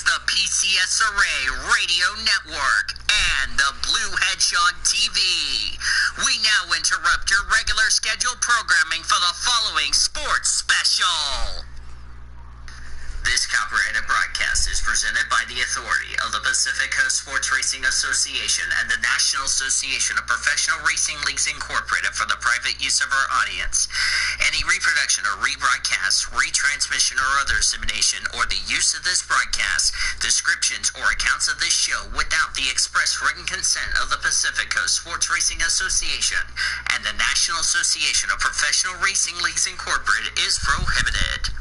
the PCSRA Radio Network and the Blue Hedgehog TV. We now interrupt your regular scheduled programming for the following sports special. This copyrighted broadcast is presented by the authority of the Pacific Coast Sports Racing Association and the National Association of Professional Racing Leagues Incorporated for the private use of our audience. Any reproduction or rebroadcast, retransmission or other dissemination or the use of this broadcast, descriptions or accounts of this show without the express written consent of the Pacific Coast Sports Racing Association and the National Association of Professional Racing Leagues Incorporated is prohibited.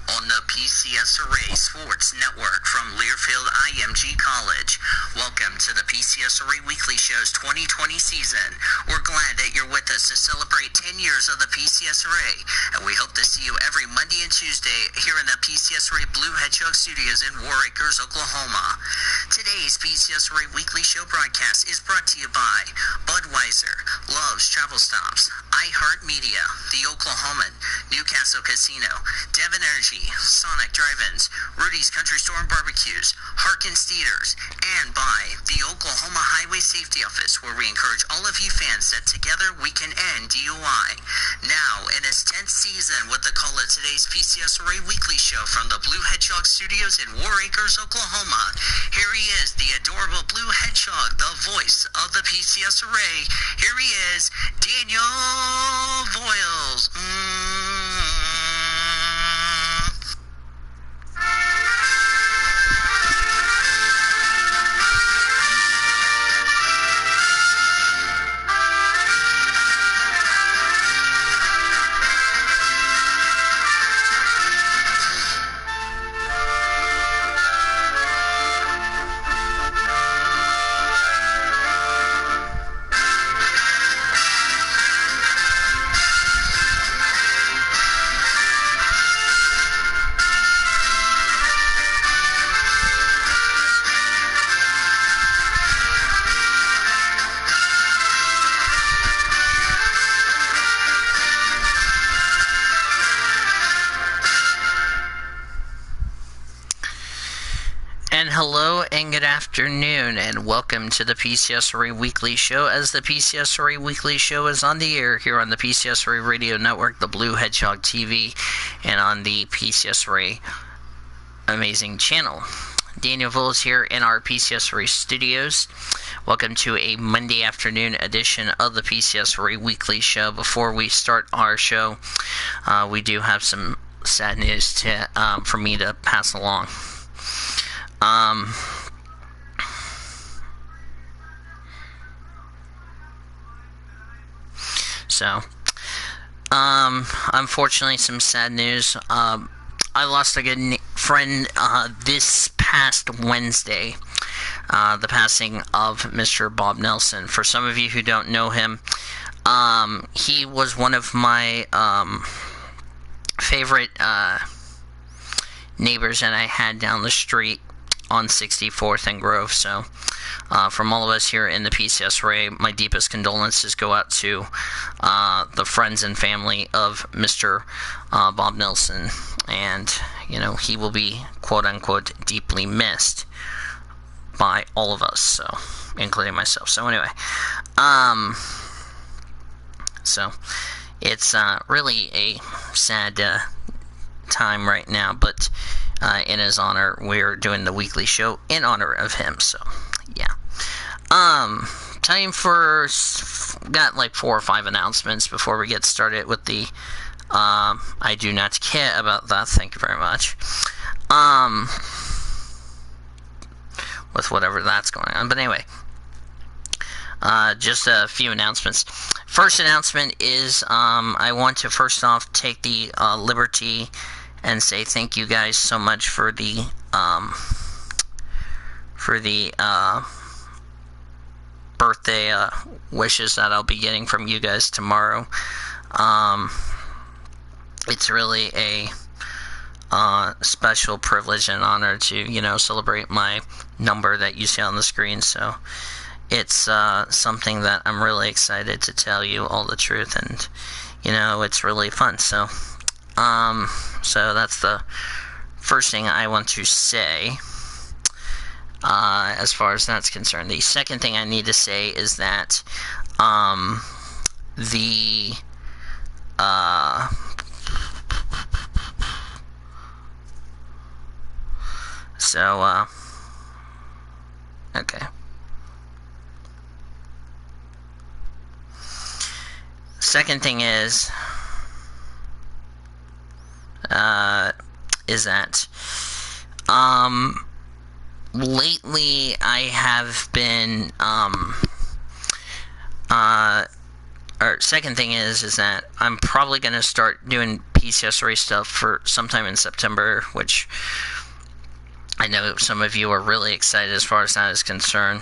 On the PCSRA Sports Network from Learfield IMG College. Welcome to the PCSRA Weekly Show's 2020 season. We're glad that you're with us to celebrate 10 years of the PCSRA, and we hope to see you every Monday and Tuesday here in the PCSRA Blue Hedgehog Studios in War Acres, Oklahoma. Today's PCSRA Weekly Show broadcast is brought to you by Budweiser, Love's Travel Stops, iHeartMedia, The Oklahoman, Newcastle Casino, Devon Energy, Sonic Drive-Ins, Rudy's Country Store and Barbecues, Harkins Theaters, and by the Oklahoma Highway Safety Office, where we encourage all of you fans that together we can end DUI. Now, in its 10th season with the call of today's PCSRA Weekly Show from the Blue Hedgehog Studios in War Acres, Oklahoma, here he is, the adorable Blue Hedgehog, the voice of the PCSRA. Here he is, Daniel Voiles. Hello and good afternoon, and welcome to the PCSRA Weekly Show, as the PCSRA Weekly Show is on the air here on the PCSRA Radio Network, the Blue Hedgehog TV, and on the PCSRA Amazing Channel. Daniel Voiles here in our PCSRA studios. Welcome to a Monday afternoon edition of the PCSRA Weekly Show. Before we start our show, we do have some sad news for me to pass along. Unfortunately, some sad news. I lost a good friend this past Wednesday, the passing of Mr. Bob Nelson. For some of you who don't know him, he was one of my favorite neighbors that I had down the street on 64th and Grove. So from all of us here in the PCSRA, my deepest condolences go out to the friends and family of Mr. Bob Nelson, and he will be quote unquote deeply missed by all of us, so including myself. So anyway, so it's really a sad time right now, but in his honor, we're doing the weekly show in honor of him. So, yeah. Time for got like 4 or 5 announcements before we get started with the I do not care about that. Thank you very much. With whatever that's going on, but anyway, just a few announcements. First announcement is I want to first off take the liberty and say thank you guys so much for the birthday wishes that I'll be getting from you guys tomorrow. It's really a special privilege and honor to celebrate my number that you see on the screen. So it's something that I'm really excited to tell you all the truth, and it's really fun. So that's the first thing I want to say, as far as that's concerned. The second thing I need to say is that okay. Second thing is that lately I have been or second thing is that I'm probably going to start doing PCSRA stuff for sometime in September, which I know some of you are really excited as far as that is concerned.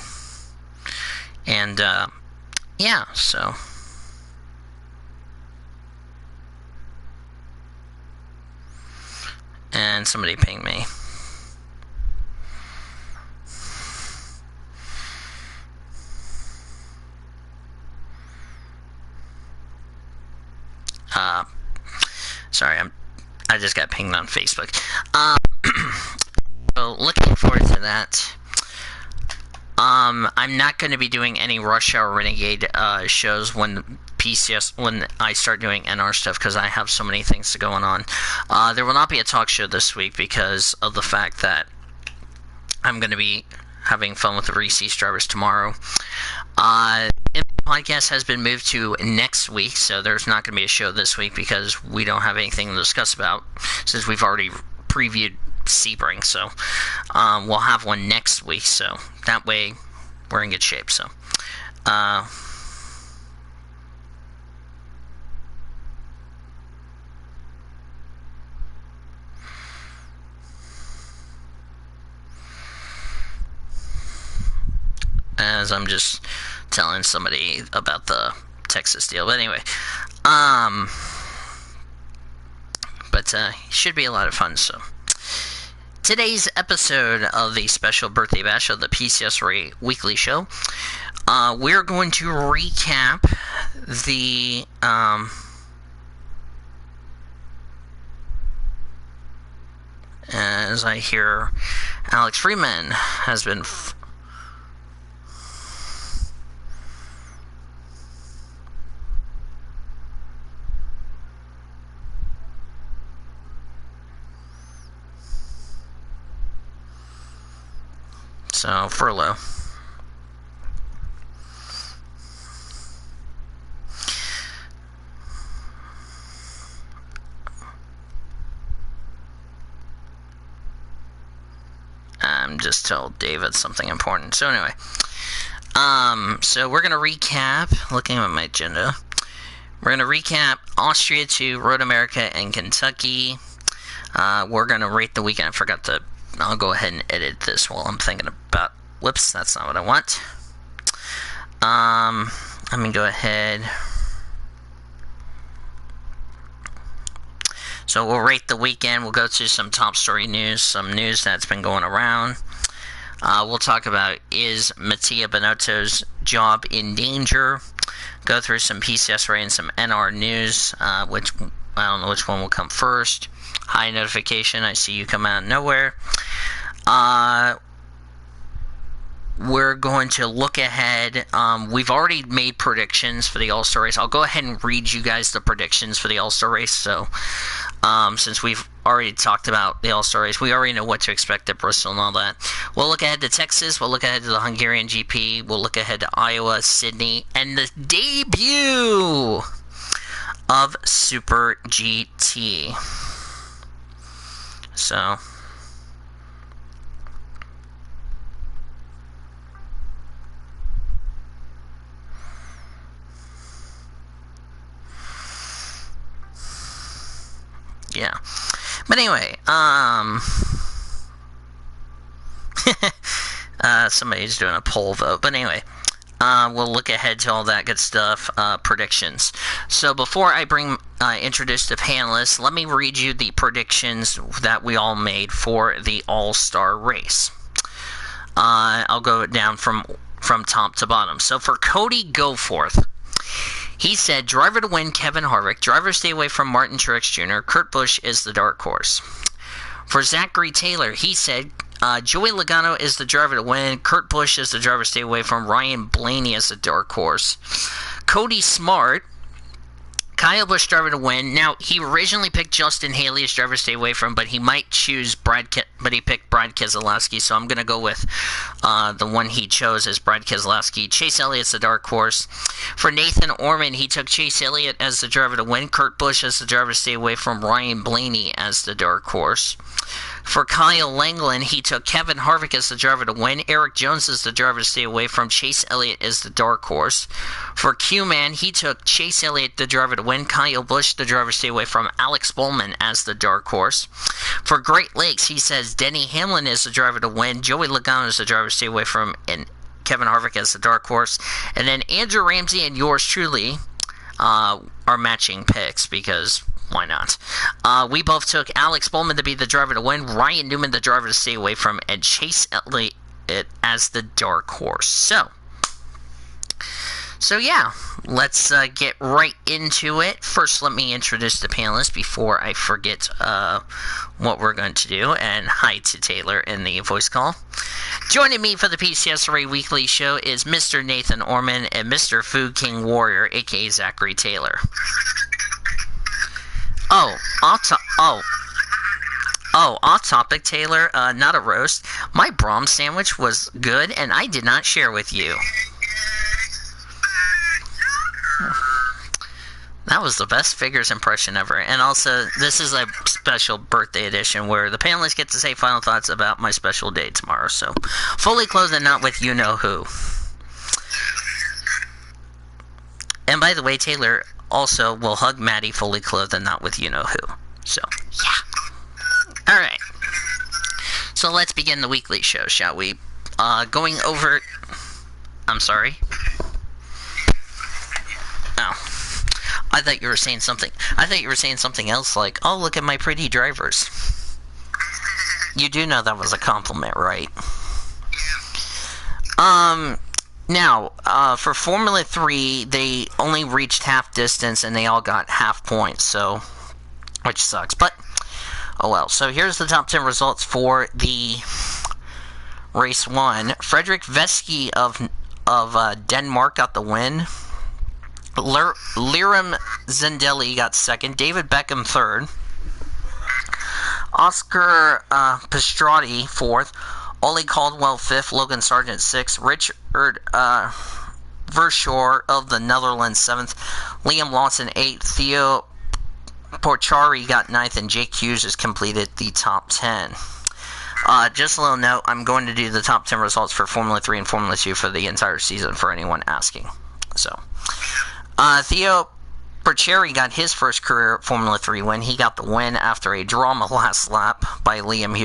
And yeah, so and somebody pinged me. Sorry, I just got pinged on Facebook. So looking forward to that. I'm not going to be doing any Rush Hour Renegade shows when I start doing NR stuff, because I have so many things going on. There will not be a talk show this week because of the fact that I'm going to be having fun with the Reese's drivers tomorrow. The podcast has been moved to next week, so there's not going to be a show this week because we don't have anything to discuss about since we've already previewed Sebring. So we'll have one next week, so that way we're in good shape. So as I'm just telling somebody about the Texas deal. But anyway, it should be a lot of fun. So today's episode of the special birthday bash of the PCSRA Weekly Show, we're going to recap the as I hear Alex Freeman has been so furlough. I'm just told David something important. So anyway, so we're gonna recap. Looking at my agenda, we're gonna recap Austria to Road America and Kentucky. We're gonna rate the weekend. I forgot to. I'll go ahead and edit this while I'm thinking about. Whoops, that's not what I want. Let me go ahead. So we'll rate the weekend. We'll go to some top story news, some news that's been going around. We'll talk about, is Mattia Binotto's job in danger? Go through some PCSRA and some NR news, which I don't know which one will come first. High notification, I see you come out of nowhere. We're going to look ahead. We've already made predictions for the All-Star race. I'll go ahead and read you guys the predictions for the All-Star race. So, since we've already talked about the All-Star race, we already know what to expect at Bristol and all that. We'll look ahead to Texas. We'll look ahead to the Hungarian GP. We'll look ahead to Iowa, Sydney, and the debut of Super GT. So, yeah. But anyway, somebody's doing a poll vote. But anyway, we'll look ahead to all that good stuff, predictions. So before I introduce the panelists, let me read you the predictions that we all made for the All-Star race. I'll go down from top to bottom. So for Cody Goforth, he said, driver to win, Kevin Harvick. Driver stay away from Martin Truex Jr. Kurt Busch is the dark horse. For Zachary Taylor, he said, Joey Logano is the driver to win. Kurt Busch is the driver to stay away from. Ryan Blaney is a dark horse. Cody Smart, Kyle Busch driver to win. Now, he originally picked Justin Haley as driver to stay away from, but he might choose but he picked Brad Keselowski, so I'm going to go with the one he chose as Brad Keselowski. Chase Elliott's the dark horse. For Nathan Orman, he took Chase Elliott as the driver to win. Kurt Busch as the driver to stay away from. Ryan Blaney as the dark horse. For Kyle Langland, he took Kevin Harvick as the driver to win. Eric Jones as the driver to stay away from. Chase Elliott as the dark horse. For Q-Man, he took Chase Elliott, the driver to win. Kyle Busch, the driver to stay away from. Alex Bowman as the dark horse. For Great Lakes, he says Denny Hamlin is the driver to win. Joey Logano is the driver to stay away from. And Kevin Harvick as the dark horse. And then Andrew Ramsey and yours truly are matching picks because... why not? We both took Alex Bowman to be the driver to win, Ryan Newman the driver to stay away from, and Chase Elliott as the dark horse. So yeah, let's get right into it. First, let me introduce the panelists before I forget what we're going to do. And hi to Taylor in the voice call. Joining me for the PCSRA Weekly Show is Mr. Nathan Orman and Mr. Food King Warrior, aka Zachary Taylor. Off topic, Taylor, not a roast. My Brahms sandwich was good, and I did not share with you. That was the best Figures impression ever. And also, this is a special birthday edition where the panelists get to say final thoughts about my special day tomorrow. So, fully clothed and not with you-know-who. And by the way, Taylor also will hug Maddie fully clothed and not with you-know-who. So, yeah. Alright. So let's begin the weekly show, shall we? Going over... I'm sorry? Oh. I thought you were saying something. I thought you were saying something else like, oh, look at my pretty drivers. You do know that was a compliment, right? Now, for Formula 3, they only reached half distance and they all got half points, so, which sucks, but, oh well. So here's the top 10 results for the race 1. Frederick Veski of Denmark got the win. Liram Zindelli got second. David Beckham third. Oscar Pastrati fourth. Ollie Caldwell 5th, Logan Sargent 6th, Richard Verschoor of the Netherlands 7th, Liam Lawson 8th, Theo Porchari got 9th, and Jake Hughes has completed the top 10. Just a little note, I'm going to do the top 10 results for Formula 3 and Formula 2 for the entire season for anyone asking. So, Theo Porchari got his first career Formula 3 win. He got the win after a drama last lap by Liam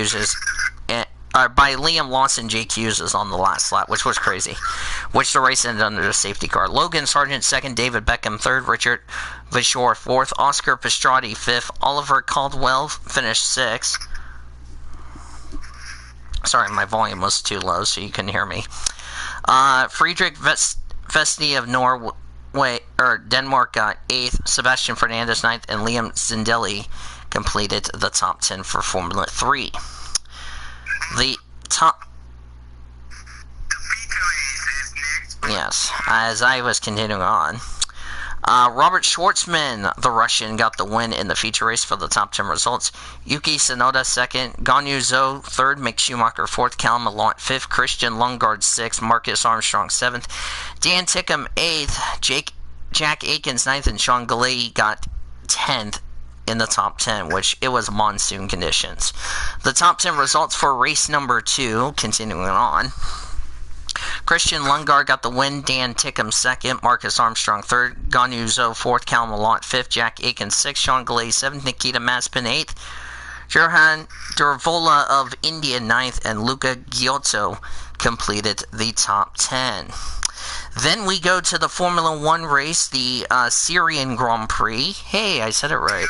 Lawson. Jake Hughes is on the last lap, which was crazy. Which the race ended under the safety car. Logan Sargent 2nd, David Beckham 3rd, Richard Verschoor 4th, Oscar Pastrati 5th, Oliver Caldwell finished 6th. Sorry, my volume was too low, so you couldn't hear me. Friedrich Vesti of Denmark got 8th, Sebastian Fernandez 9th, and Liam Zindelli completed the top 10 for Formula 3. The top... Yes, as I was continuing on. Robert Schwartzman, the Russian, got the win in the feature race for the top 10 results. Yuki Tsunoda 2nd, Ganyu Zhou 3rd, Mick Schumacher 4th, Callum Malott 5th, Christian Lundgaard 6th, Marcus Armstrong 7th, Dan Tickham 8th, Jack Aikens 9th, and Sean Galley got 10th in the top 10, which it was monsoon conditions. The top 10 results for race number 2, continuing on. Christian Lundgaard got the win, Dan Tickham 2nd, Marcus Armstrong 3rd, Ganyu Zhou 4th, Callum Malott 5th, Jack Aikens 6th, Sean Galley 7th, Nikita Mazepin 8th, Johan Dervola of India 9th, and Luca Giotto completed the top 10. Then we go to the Formula 1 race, the Syrian Grand Prix. Hey, I said it right.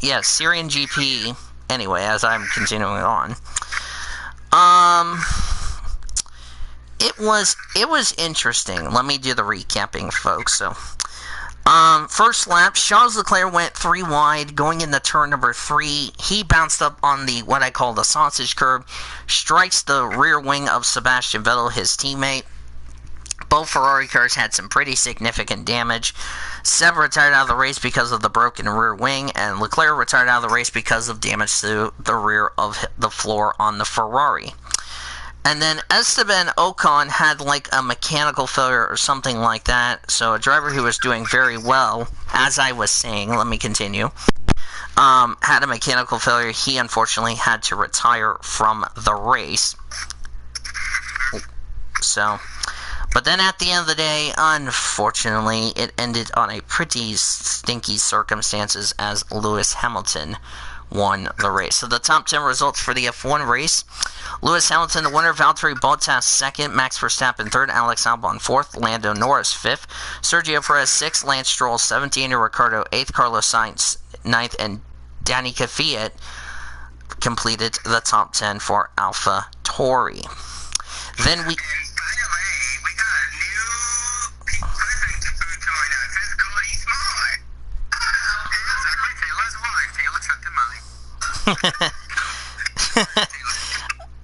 Yes, Syrian GP. Anyway, as I'm continuing on. It was interesting. Let me do the recapping, folks. So, First lap, Charles Leclerc went 3 wide going into turn number 3. He bounced up on the what I call the sausage curb, strikes the rear wing of Sebastian Vettel, his teammate. Both Ferrari cars had some pretty significant damage. Seb retired out of the race because of the broken rear wing, and Leclerc retired out of the race because of damage to the rear of the floor on the Ferrari. And then Esteban Ocon had like a mechanical failure or something like that. So a driver who was doing very well, as I was saying, let me continue, had a mechanical failure. He unfortunately had to retire from the race. So, but then at the end of the day, unfortunately, it ended on a pretty stinky circumstances as Lewis Hamilton won the race. So the top 10 results for the F1 race: Lewis Hamilton, the winner; Valtteri Bottas, second; Max Verstappen, third; Alex Albon, fourth; Lando Norris, fifth; Sergio Perez, sixth; Lance Stroll, seventh; Daniel Ricciardo, eighth; Carlos Sainz, ninth; and Danny Kvyat completed the top 10 for AlphaTauri. Then we...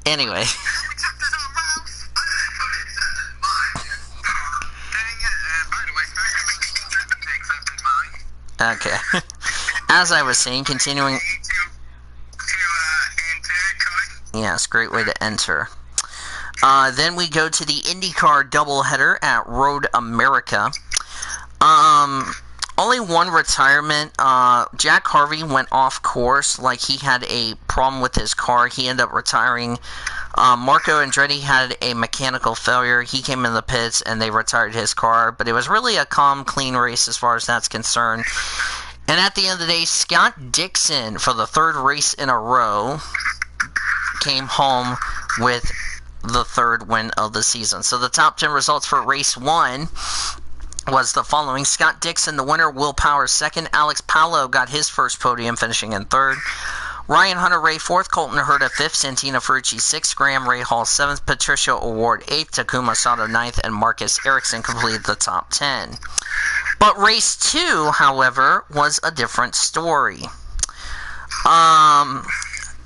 Anyway. Okay. As I was saying, continuing... Yes, great way to enter. Then we go to the IndyCar doubleheader at Road America. Only one retirement. Jack Harvey went off course, like he had a problem with his car. He ended up retiring. Marco Andretti had a mechanical failure. He came in the pits and they retired his car. But it was really a calm, clean race as far as that's concerned. And at the end of the day, Scott Dixon, for the third race in a row, came home with the third win of the season. So the top 10 results for race 1 was the following: Scott Dixon, the winner; Will Power, second; Alex Palou got his first podium, finishing in third; Ryan Hunter-Reay, fourth; Colton Herta, fifth; Santino Ferrucci, sixth; Graham Ray Hall, seventh; Patricia O'Ward, eighth; Takuma Sato, ninth; and Marcus Ericsson completed the top 10. But race 2, however, was a different story.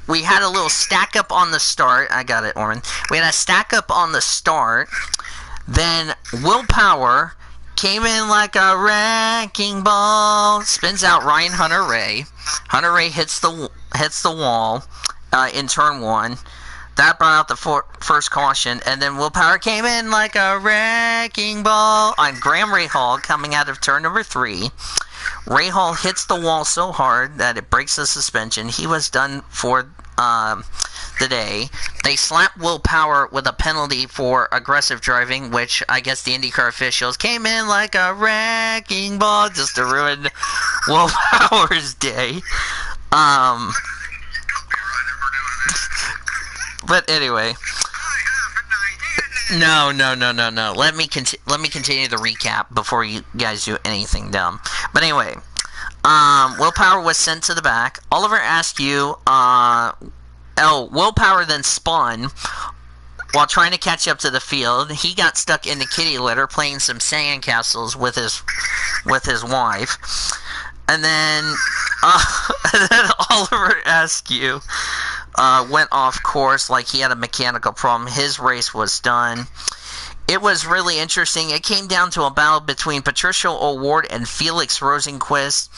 We had a little stack up on the start. I got it, Orman. We had a stack up on the start. Then Will Power came in like a wrecking ball, spins out Ryan Hunter-Reay. Hunter-Reay hits the wall in turn 1. That brought out the first caution, and then Will Power came in like a wrecking ball on Graham Ray Hall coming out of turn number 3. Ray Hall hits the wall so hard that it breaks the suspension. He was done for the day. They slapped Will Power with a penalty for aggressive driving, which I guess the IndyCar officials came in like a wrecking ball just to ruin Will Power's day. But anyway, no. Let me continue the recap before you guys do anything dumb. But anyway, Will Power was sent to the back. Oliver Askew, Will Power then spun while trying to catch up to the field. He got stuck in the kitty litter playing some sandcastles with his wife. And then Oliver Askew went off course like he had a mechanical problem. His race was done. It was really interesting. It came down to a battle between Patricia O'Ward and Felix Rosenquist.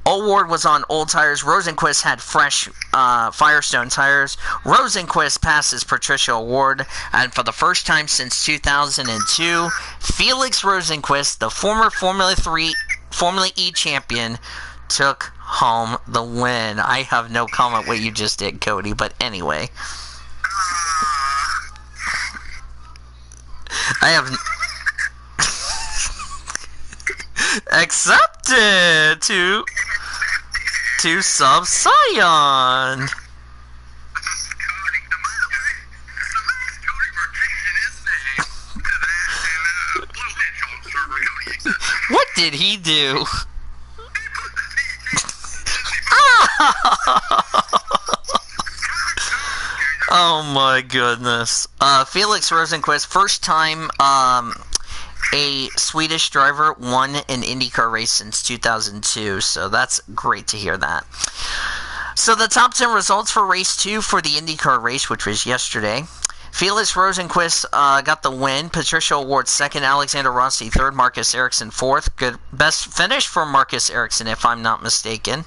O'Ward was on old tires. Rosenquist had fresh Firestone tires. Rosenquist passes Patricia O'Ward, and for the first time since 2002, Felix Rosenquist, the former Formula E champion, took home the win. I have no comment what you just did, Cody, but anyway. I have accepted to sub Scion. What did he do? Oh my goodness. Felix Rosenquist, first time a Swedish driver won an IndyCar race since 2002, so that's great to hear that. So the top 10 results for race 2 for the IndyCar race, which was yesterday. Felix Rosenqvist got the win. Patricia Award second. Alexander Rossi third. Marcus Ericsson fourth. Good best finish for Marcus Ericsson, if I'm not mistaken.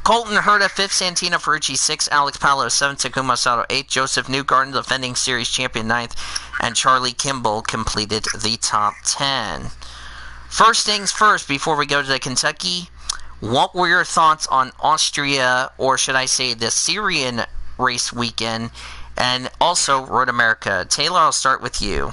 Colton Herta fifth. Santino Ferrucci sixth. Alex Palou seventh. Takuma Sato eighth. Joseph Newgarden, defending series champion, ninth. And Charlie Kimball completed the top 10. First things first, before we go to the Kentucky, what were your thoughts on Austria, or should I say the Syrian race weekend, and also Road America? Taylor, I'll start with you.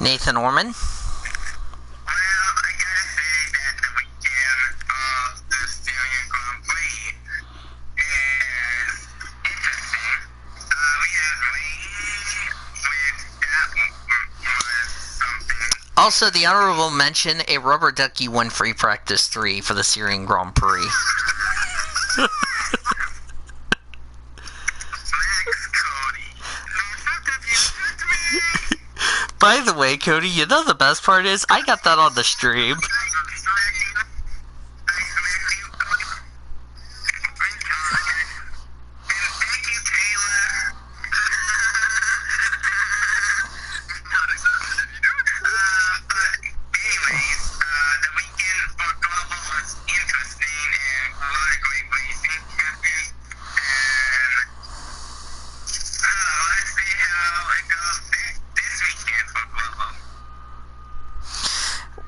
Nathan Orman. Well, I gotta say that the weekend of the Australian Grand Prix is interesting. We had rain, which that was something. Also, the honorable mention, a rubber ducky won free practice 3 for the Syrian Grand Prix. By the way, Cody, you know the best part is, I got that on the stream.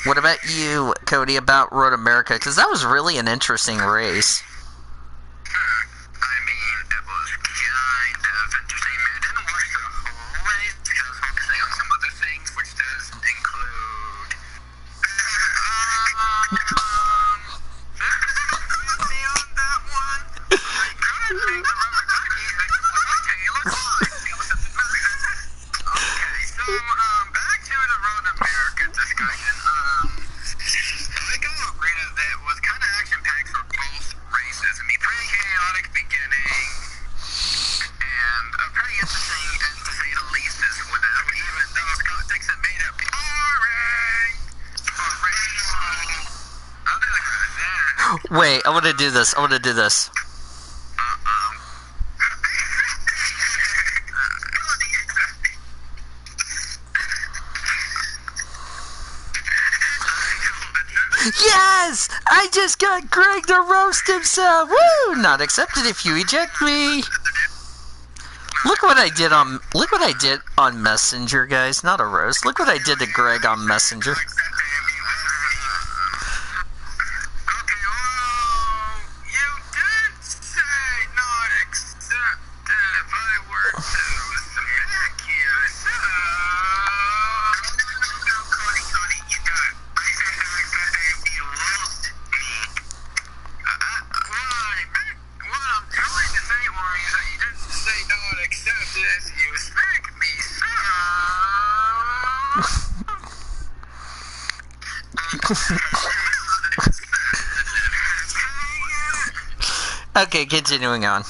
What about you, Cody, about Road America? Because that was really an interesting race. I mean, it was kind of interesting. I didn't watch the whole race because I was focusing on some other things, which does include... beyond that one, I could think the rubber ducky. Okay, so, back to the Road America discussion. I gotta agree that it was kind of action-packed for both races. I mean, pretty chaotic beginning, and pretty interesting, and to say the least, as well. Even though Scott Dixon made it boring for racing. Other than that... Wait, I want to do this. Yes! I just got Greg to roast himself! Woo! Not accepted if you eject me! Look what I did on Messenger, guys. Not a roast. Look what I did to Greg on Messenger. Okay, continuing on.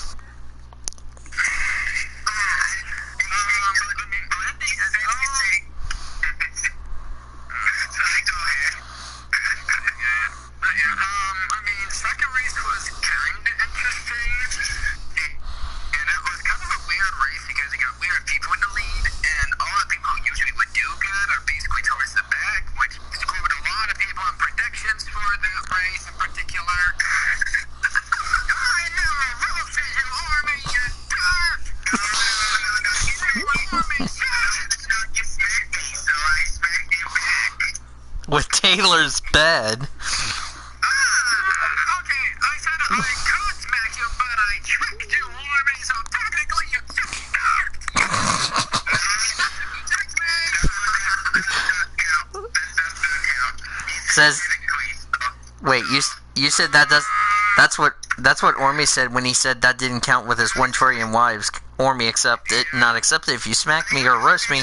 with Taylor's bed. Okay, I said I could smack you, but I tricked you, Army, so technically you just knocked. Says, wait, you said that does. That's what Ormy said when he said that didn't count with his 1 trillion wives. Ormy accept it, not accept it if you smack me or roast me.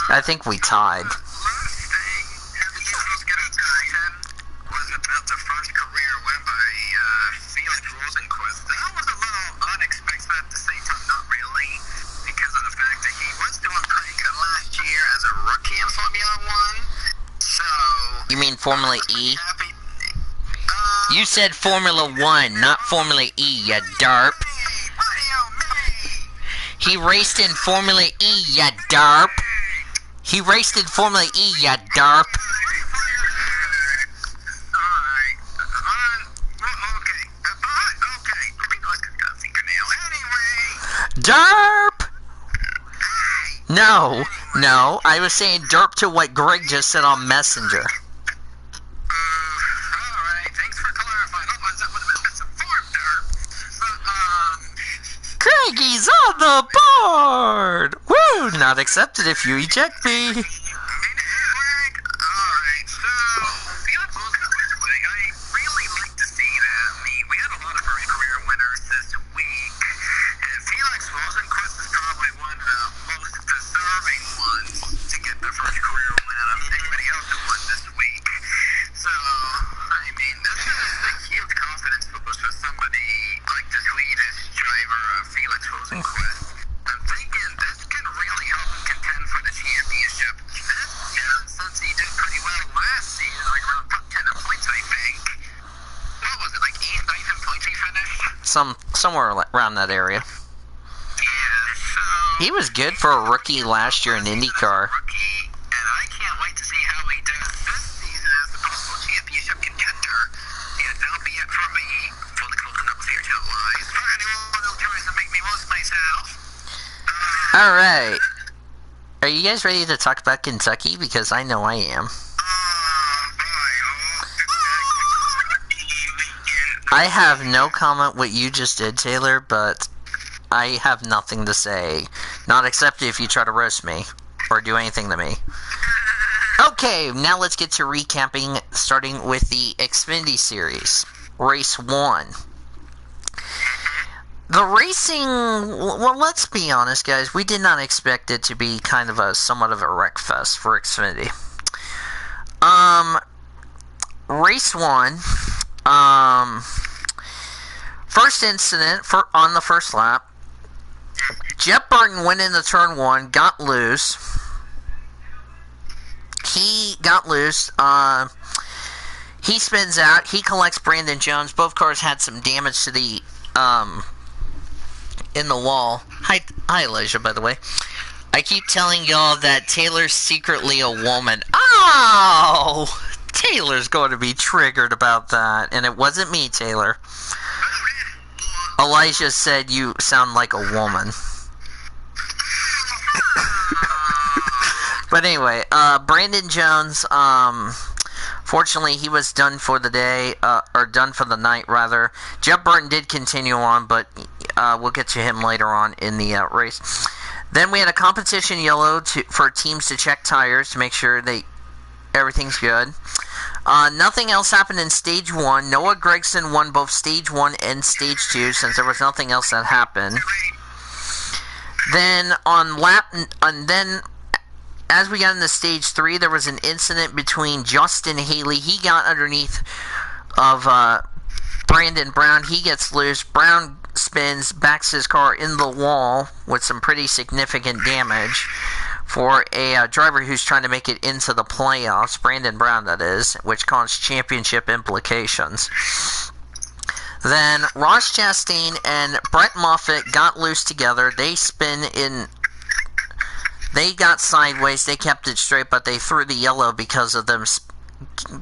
I think we tied. You mean Formula E? You said Formula 1, not Formula E, you derp. He raced in Formula E, you derp. He raced in Formula E, you derp. Derp! No, I was saying derp to what Greg just said on Messenger. Greggy's on the board! Woo! Not accepted if you eject me. Somewhere around that area. He was good for a rookie last year in IndyCar. And I can't wait to see how he does this season as the possible championship contender. And that'll be it for me for the closing up here till live. For anyone who tries to make me roast myself. Alright. Are you guys ready to talk about Kentucky? Because I know I am. I have no comment what you just did, Taylor, but I have nothing to say. Not except if you try to roast me or do anything to me. Okay, now let's get to recapping, starting with the Xfinity Series. Race 1. The racing, well, let's be honest, guys. We did not expect it to be kind of a somewhat of a wreck fest for Xfinity. Race 1. First incident on the first lap. Jeff Burton went into turn 1, got loose. He got loose. He spins out. He collects Brandon Jones. Both cars had some damage to the in the wall. Hi, Elijah, by the way. I keep telling y'all that Taylor's secretly a woman. Oh! Taylor's going to be triggered about that. And it wasn't me, Taylor. Elijah said you sound like a woman. But anyway, Brandon Jones, fortunately he was done for the day, or done for the night rather. Jeff Burton did continue on, but we'll get to him later on in the race. Then we had a competition yellow for teams to check tires to make sure everything's good. Nothing else happened in Stage 1. Noah Gragson won both Stage 1 and Stage 2 since there was nothing else that happened. Then as we got into Stage 3, there was an incident between Justin Haley. He got underneath of Brandon Brown. He gets loose. Brown spins, backs his car in the wall with some pretty significant damage for a driver who's trying to make it into the playoffs, Brandon Brown that is, which caused championship implications. Then Ross Chastain and Brett Moffitt got loose together. They got sideways. They kept it straight, but they threw the yellow because of them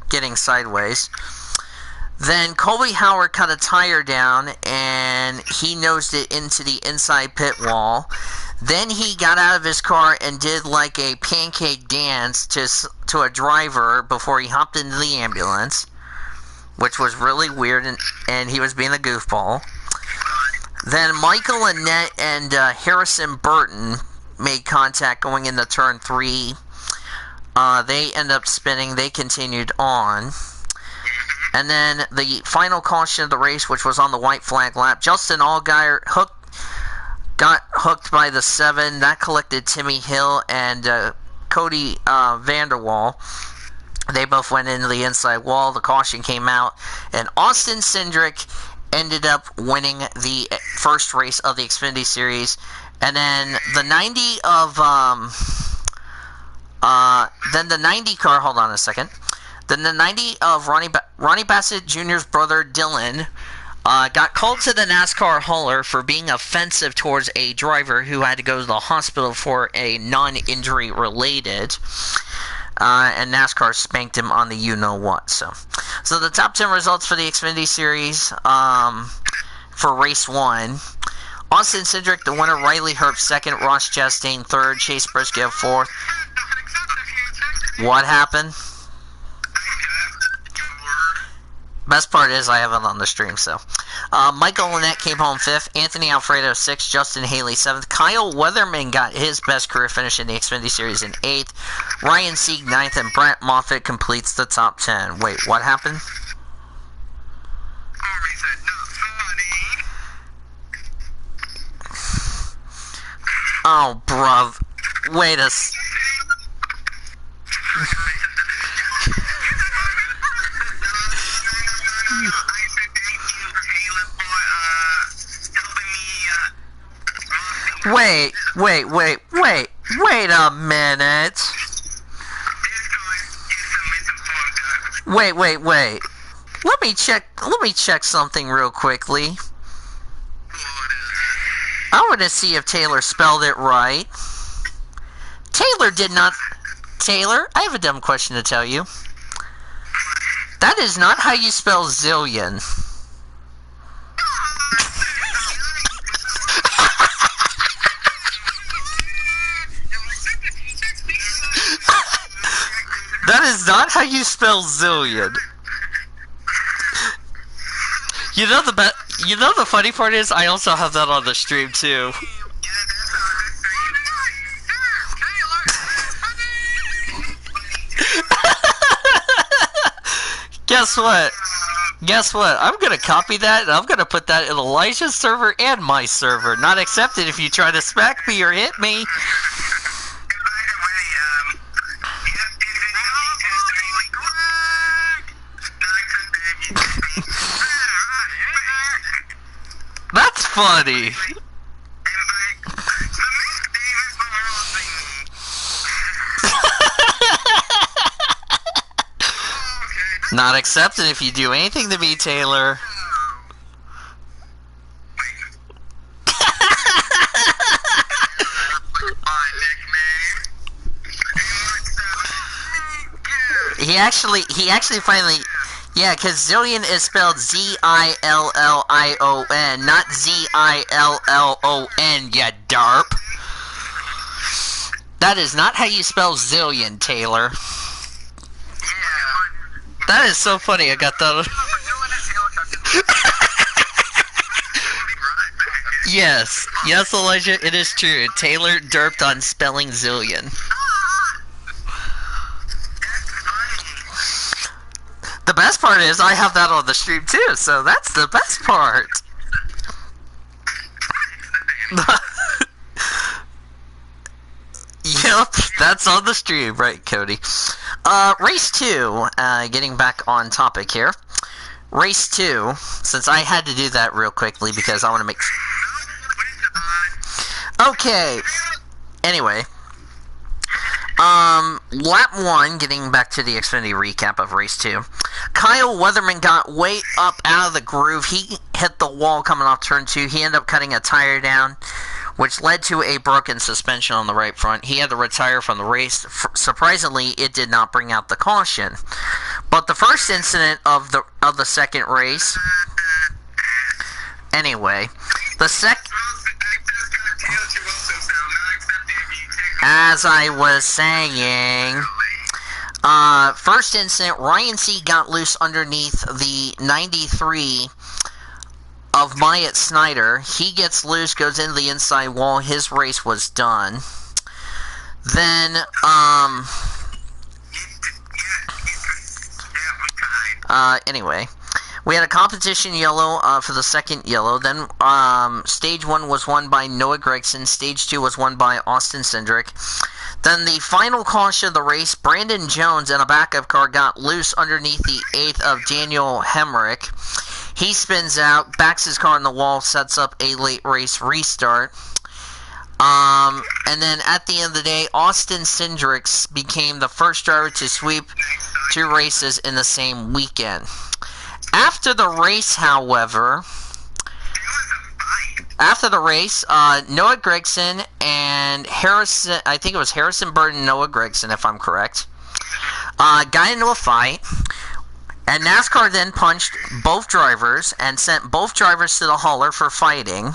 getting sideways. Then Colby Howard cut a tire down, and he nosed it into the inside pit wall. Then he got out of his car and did like a pancake dance to a driver before he hopped into the ambulance, which was really weird, and he was being a goofball. Then Michael Annett and Harrison Burton made contact going into turn 3. They ended up spinning. They continued on. And then the final caution of the race, which was on the white flag lap, Justin Allgaier got hooked by the 7. That collected Timmy Hill and Cody Vanderwall. They both went into the inside wall. The caution came out, and Austin Cindric ended up winning the first race of the Xfinity Series. And then the 90 of then the 90 car. Hold on a second. Then the 90 of Ronnie Bassett Jr.'s brother Dylan got called to the NASCAR hauler for being offensive towards a driver who had to go to the hospital for a non-injury related. And NASCAR spanked him on the you-know-what. So the top 10 results for the Xfinity Series for race 1. Austin Cindric, the winner. Riley Herbst, 2nd. Ross Chastain, 3rd. Chase Briscoe, 4th. What happened? Best part is I have it on the stream, so. Michael Annett came home 5th. Anthony Alfredo 6th. Justin Haley 7th. Kyle Weatherman got his best career finish in the Xfinity Series in 8th. Ryan Sieg 9th, and Brent Moffitt completes the top 10. Wait, what happened? Oh, bruv. Wait a Wait a minute. Wait. Let me check something real quickly. I want to see if Taylor spelled it right. Taylor did not. Taylor, I have a dumb question to tell you. That is not how you spell zillion. That is not how you spell zillion. You know the funny part is I also have that on the stream too. Guess what? I'm gonna copy that and I'm gonna put that in Elijah's server and my server. Not accepted if you try to smack me or hit me. That's funny. Not accepted if you do anything to me, Taylor. He actually finally, yeah, because zillion is spelled Z-I-L-L-I-O-N, not Z-I-L-L-O-N, you darp. That is not how you spell zillion, Taylor. That is so funny, I got that. Yes, Elijah, it is true. Taylor derped on spelling zillion. The best part is I have that on the stream too, so that's the best part. Yep, that's on the stream, right, Cody? Race 2, getting back on topic here. Race 2, since I had to do that real quickly because I want to make... Okay, anyway. Lap 1, getting back to the Xfinity recap of race 2. Kyle Weatherman got way up out of the groove. He hit the wall coming off turn 2. He ended up cutting a tire down, which led to a broken suspension on the right front. He had to retire from the race. Surprisingly, it did not bring out the caution. But the first incident of the second race... Anyway, the second... as I was saying, first incident, Ryan C. got loose underneath the 93 of Myatt Snyder. He gets loose, goes into the inside wall. His race was done. Then, anyway, we had a competition yellow for the second yellow. Then stage 1 was won by Noah Gregson. Stage 2 was won by Austin Cindric. Then the final caution of the race, Brandon Jones in a backup car got loose underneath the 8th of Daniel Hemrick. He spins out, backs his car on the wall, sets up a late race restart. And then at the end of the day, Austin Cindric became the first driver to sweep 2 races in the same weekend. After the race, however, Noah Gregson and Harrison, I think it was Harrison Burton and Noah Gregson, if I'm correct, got into a fight. And NASCAR then punched both drivers and sent both drivers to the hauler for fighting.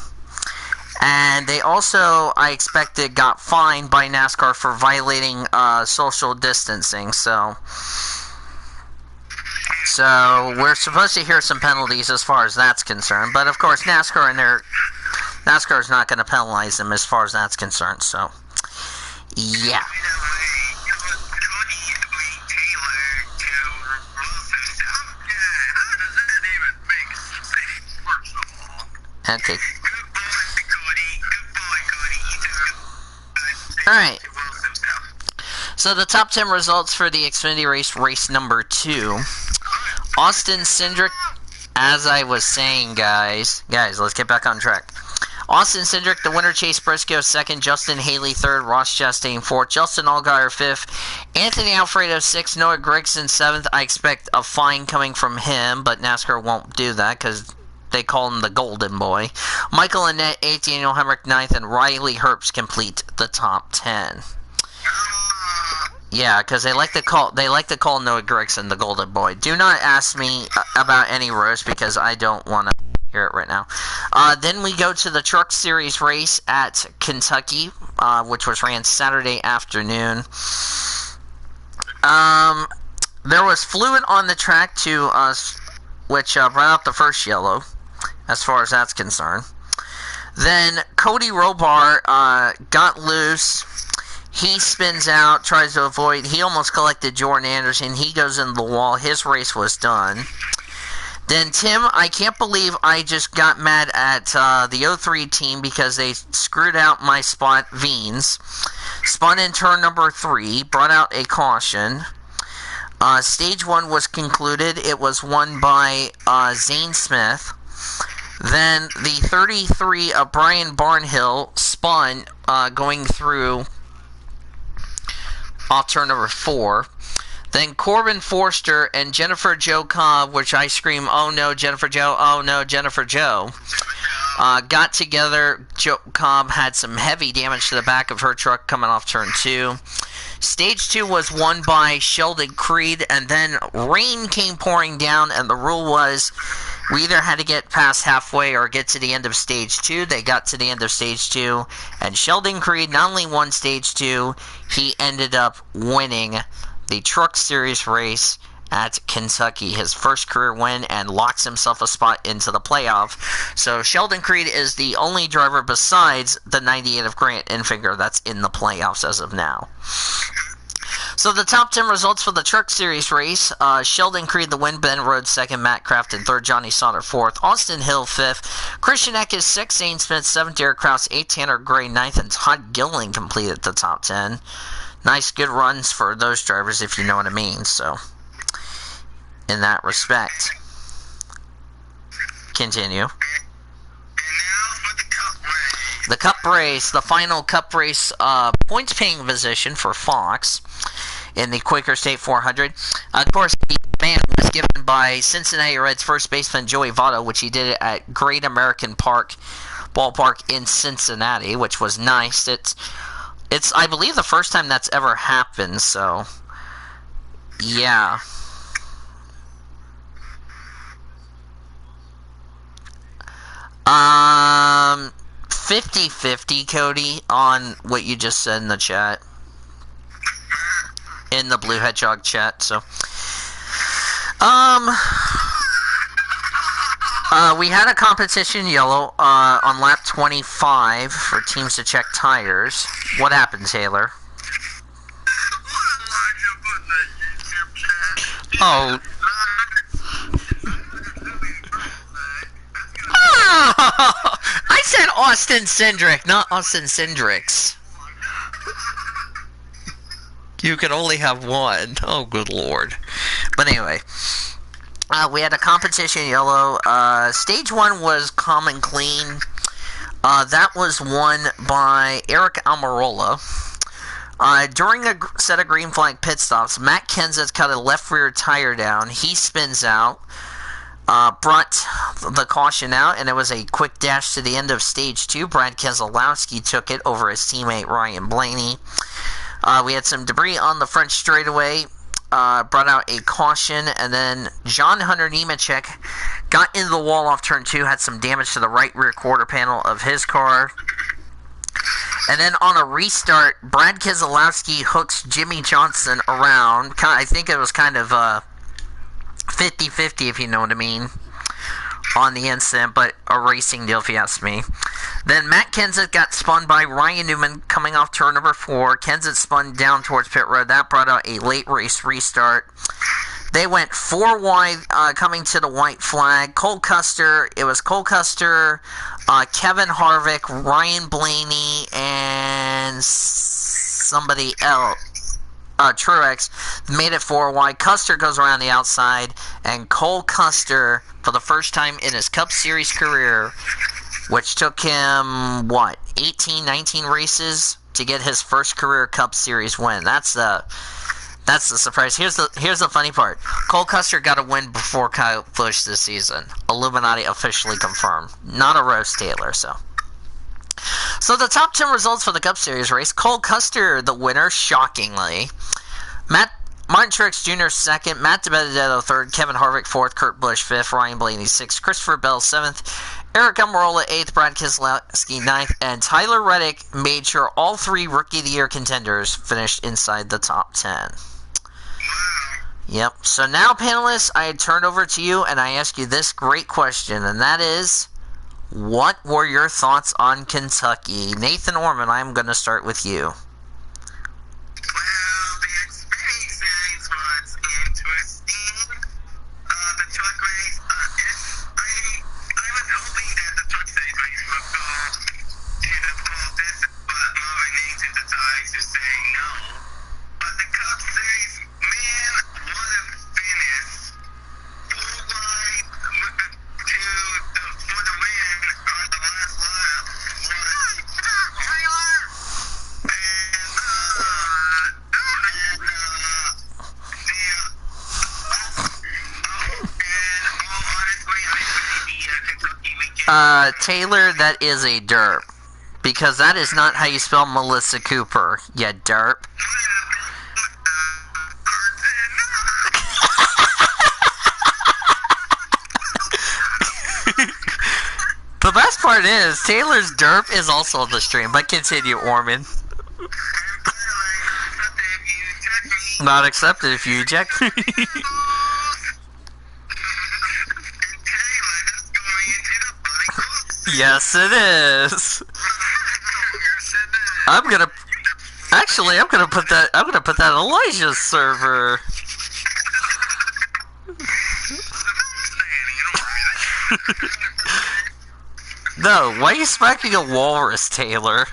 And they also, I expected, got fined by NASCAR for violating social distancing. So we're supposed to hear some penalties as far as that's concerned. But of course, NASCAR is not going to penalize them as far as that's concerned. So, yeah. Okay. Alright. So the top 10 results for the Xfinity race number 2. Austin Cindric, as I was saying, guys, let's get back on track. Austin Cindric, the winner. Chase Briscoe, 2nd. Justin Haley, 3rd. Ross Chastain, 4th. Justin Allgaier, 5th. Anthony Alfredo, 6th. Noah Gragson, 7th. I expect a fine coming from him, but NASCAR won't do that because they call him the Golden Boy. Michael Annett, 8th. Daniel Hemrick, 9th. And Riley Herbst complete the top 10. Yeah, because they like to call Noah Gragson the Golden Boy. Do not ask me about any roast because I don't want to hear it right now. Then we go to the Truck Series race at Kentucky, which was ran Saturday afternoon. There was fluid on the track to which brought out the first yellow, as far as that's concerned. Then Cody Robar got loose. He spins out, tries to avoid. He almost collected Jordan Anderson. He goes into the wall. His race was done. Then Tim, I can't believe I just got mad at the 03 team because they screwed out my spot, Veens. Spun in turn number 3, brought out a caution. Stage 1 was concluded. It was won by Zane Smith. Then the 33 of Brian Barnhill spun going through off turn number 4. Then Corbin Forster and Jennifer Jo Cobb, which I scream, oh no, Jennifer Jo, oh no, Jennifer Jo, got together. Jo Cobb had some heavy damage to the back of her truck coming off turn 2. Stage 2 was won by Sheldon Creed, and then rain came pouring down, and the rule was we either had to get past halfway or get to the end of Stage 2. They got to the end of Stage 2, and Sheldon Creed not only won Stage 2, he ended up winning the Truck Series race at Kentucky, his first career win, and locks himself a spot into the playoff. So Sheldon Creed is the only driver besides the 98 of Grant Enfinger that's in the playoffs as of now. So the top 10 results for the Truck Series race, Sheldon Creed the win, Ben Rhodes 2nd, Matt Crafton 3rd, Johnny Sauter 4th, Austin Hill 5th, Christian Eckes 6th, Zane Smith 7th, Derek Kraus 8th, Tanner Gray 9th, and Todd Gilliland completed the top 10. Nice, good runs for those drivers, if you know what I mean, so in that respect. Continue. And now for the Cup race. The Cup race, the final Cup race points paying position for Fox in the Quaker State 400. Of course, the man was given by Cincinnati Reds first baseman Joey Votto, which he did it at Great American Ballpark in Cincinnati, which was nice. It's I believe the first time that's ever happened, so yeah. 50-50, Cody, on what you just said in the chat. In the Blue Hedgehog chat, so. We had a competition yellow on lap 25 for teams to check tires. What happened, Taylor? Oh. I said Austin Cindric, not Austin Cindrix. You can only have one. Oh, good lord. But anyway, we had a competition yellow. Stage 1 was calm and clean. That was won by Eric Almirola. During a set of green flag pit stops, Matt Kenseth cut a left rear tire down. He spins out, brought the caution out, and it was a quick dash to the end of stage 2. Brad Keselowski took it over his teammate Ryan Blaney. We had some debris on the front straightaway, brought out a caution, and then John Hunter Nemechek got into the wall off turn 2, had some damage to the right rear quarter panel of his car. And then on a restart, Brad Keselowski hooks Jimmy Johnson around. I think it was kind of 50-50, if you know what I mean, on the incident, but a racing deal if you ask me. Then Matt Kenseth got spun by Ryan Newman coming off turn number 4. Kenseth spun down towards pit road. That brought out a late race restart. They went 4 wide coming to the white flag. Cole Custer, it was Cole Custer, Kevin Harvick, Ryan Blaney, and somebody else. Truex made it 4 wide. Custer goes around the outside, and Cole Custer, for the first time in his Cup Series career, which took him, 18, 19 races to get his first career Cup Series win. That's the surprise. Here's the funny part. Cole Custer got a win before Kyle Busch this season. Illuminati officially confirmed. Not a roast, Taylor, so. So the top 10 results for the Cup Series race. Cole Custer, the winner, shockingly. Martin Truex Jr. second, Matt DiBenedetto third, Kevin Harvick fourth, Kurt Busch fifth, Ryan Blaney sixth, Christopher Bell seventh, Eric Almirola eighth, Brad Keselowski ninth, and Tyler Reddick made sure all 3 Rookie of the Year contenders finished inside the top 10. Yep. So now, panelists, I turn over to you and I ask you this great question, and that is, what were your thoughts on Kentucky? Nathan Orman, I'm going to start with you. Well, the Xfinity Series was interesting. The truck race, I was hoping that the truck series race would go to the full distance, but Marvin Nature decided to say no. But the Cup Series, man, what a finish. 4 wide for the win on the last lap was Taylor. Taylor, that is a derp. Because that is not how you spell Melissa Cooper, you derp. The best part is, Taylor's derp is also on the stream, but continue, Orman. Not accepted if you eject me. Yes, it is. I'm gonna put that in Elijah's server. No, why are you smacking a walrus, Taylor?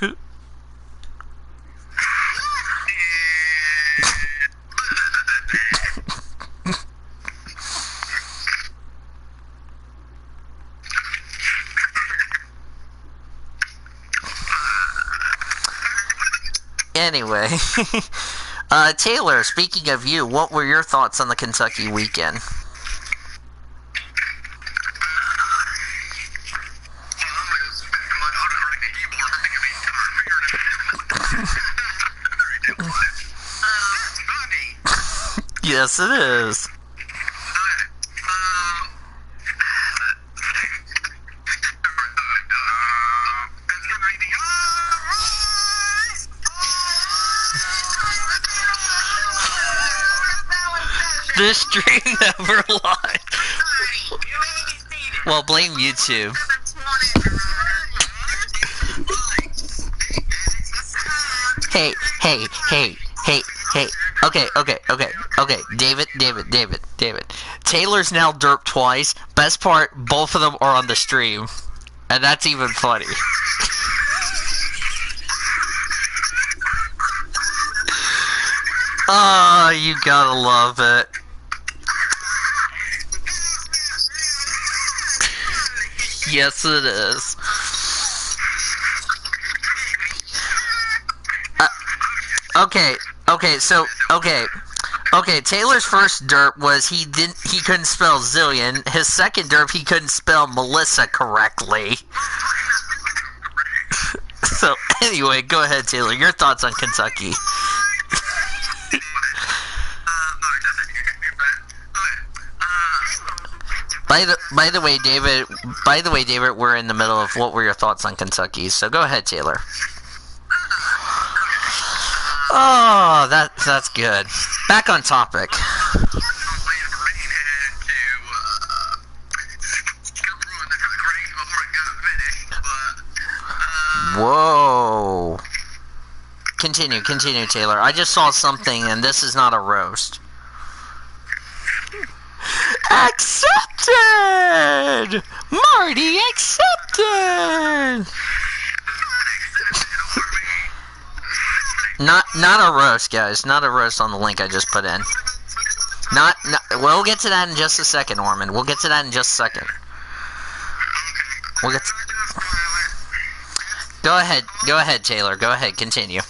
Anyway, Taylor, speaking of you, what were your thoughts on the Kentucky weekend? Yes, it is. It's going to be This stream never lied. Well, blame YouTube. Hey. Okay. David. Taylor's now derped twice. Best part, both of them are on the stream. And that's even funny. Oh, you gotta love it. Yes, it is. Okay, Taylor's first derp was he couldn't spell zillion. His second derp, he couldn't spell Melissa correctly. So, anyway, go ahead, Taylor. Your thoughts on Kentucky. By the way, David, we're in the middle of what were your thoughts on Kentucky. So go ahead, Taylor. Oh, that's good. Back on topic. Whoa. Continue, Taylor. I just saw something, and this is not a roast. Accepted! Marty accepted! Not a roast, guys. Not a roast on the link I just put in. We'll get to that in just a second, Orman. We'll get to that in just a second. Go ahead, Taylor. Go ahead, continue.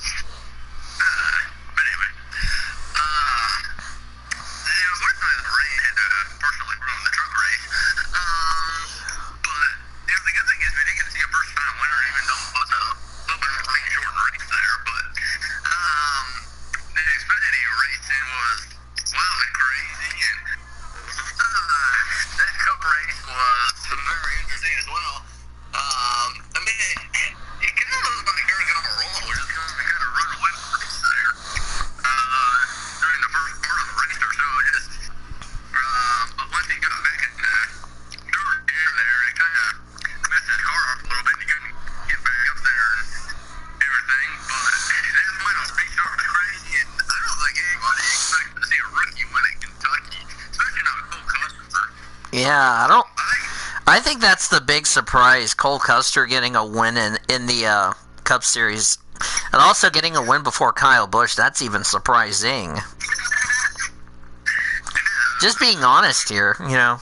Yeah, I think that's the big surprise. Cole Custer getting a win in the Cup Series, and also getting a win before Kyle Busch. That's even surprising. Just being honest here, you know.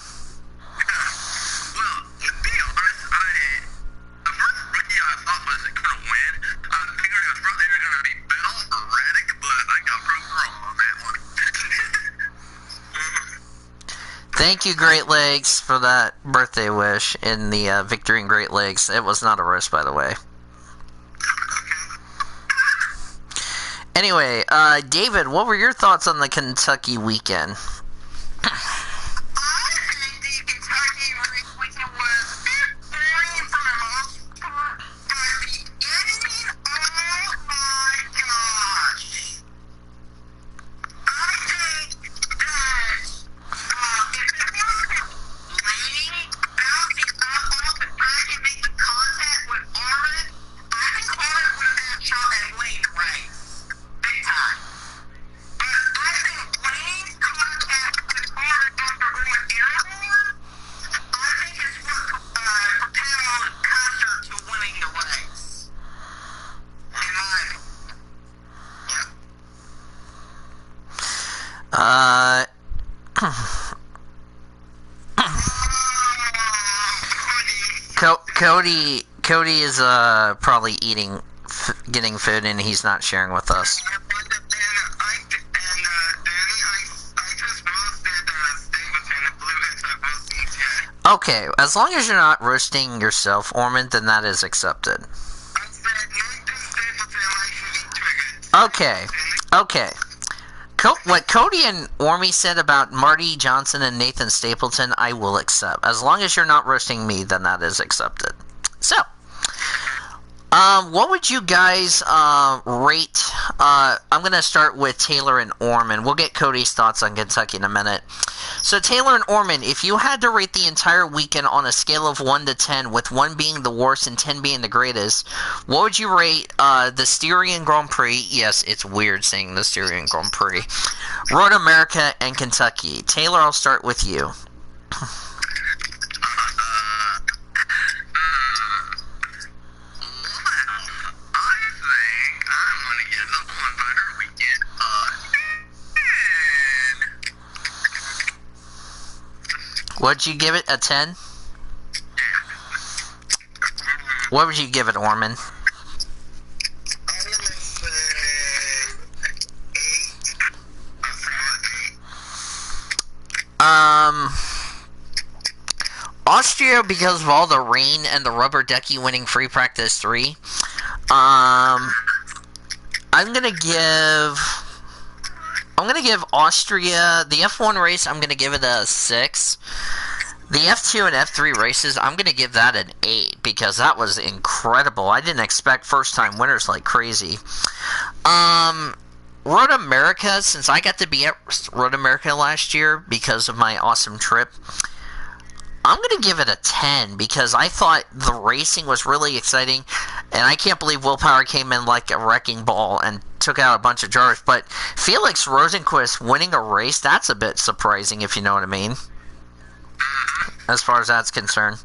Thank you, Great Lakes, for that birthday wish in the Victory in Great Lakes. It was not a roast, by the way. Anyway, David, what were your thoughts on the Kentucky weekend? Cody is probably getting food, and he's not sharing with us. Okay, as long as you're not roasting yourself, Ormond, then that is accepted. Okay. What Cody and Ormy said about Marty Johnson and Nathan Stapleton, I will accept. As long as you're not roasting me, then that is accepted. So, What would you guys rate? I'm going to start with Taylor and Orman. We'll get Cody's thoughts on Kentucky in a minute. So, Taylor and Orman, if you had to rate the entire weekend on a scale of 1 to 10, with 1 being the worst and 10 being the greatest, what would you rate the Styrian Grand Prix? Yes, it's weird saying the Styrian Grand Prix. Road America and Kentucky. Taylor, I'll start with you. Would you give it a 10? What would you give it, Orman? Austria, because of all the rain and the rubber ducky winning free practice 3. I'm gonna give Austria the F1 race. I'm gonna give it a 6. The F2 and F3 races, I'm gonna give that an 8 because that was incredible. I didn't expect first time winners like crazy. Road America, since I got to be at Road America last year because of my awesome trip, I'm going to give it a 10 because I thought the racing was really exciting, and I can't believe Willpower came in like a wrecking ball and took out a bunch of drivers. But Felix Rosenquist winning a race, that's a bit surprising, if you know what I mean, as far as that's concerned.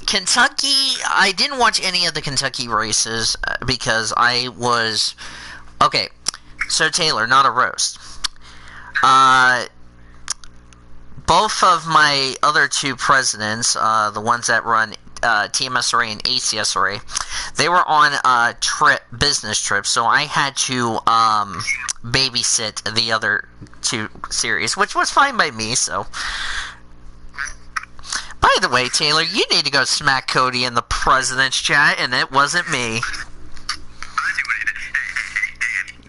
Kentucky, I didn't watch any of the Kentucky races because I was... Okay, so Taylor, not a roast. Both of my other two presidents, the ones that run TMSRA and ACSRA, they were on business trips, so I had to babysit the other two series, which was fine by me, so... By the way, Taylor, you need to go smack Cody in the president's chat, and it wasn't me.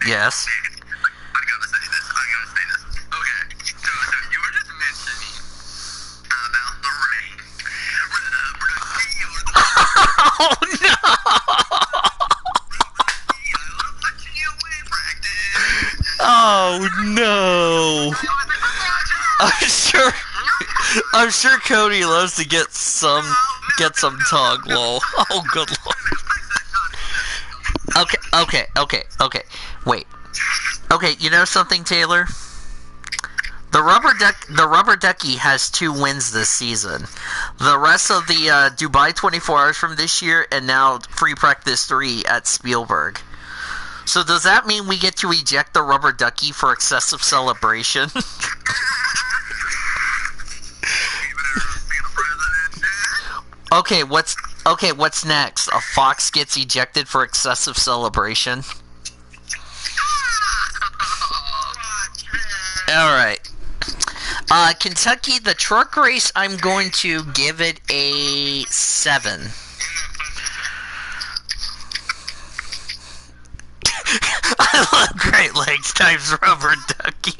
Yes. I gotta say this. Okay, so you were just mentioning about the rain. Oh no! Oh no! I'm sure Cody loves to get some tongue, lol. Oh good lord. Okay. Wait. Okay, you know something, Taylor? The rubber ducky has 2 wins this season. The rest of the Dubai 24 hours from this year, and now free practice 3 at Spielberg. So does that mean we get to eject the rubber ducky for excessive celebration? Okay, what's next? A fox gets ejected for excessive celebration? Alright. Kentucky, the truck race, I'm going to give it a 7. I love Great Lakes times rubber ducky.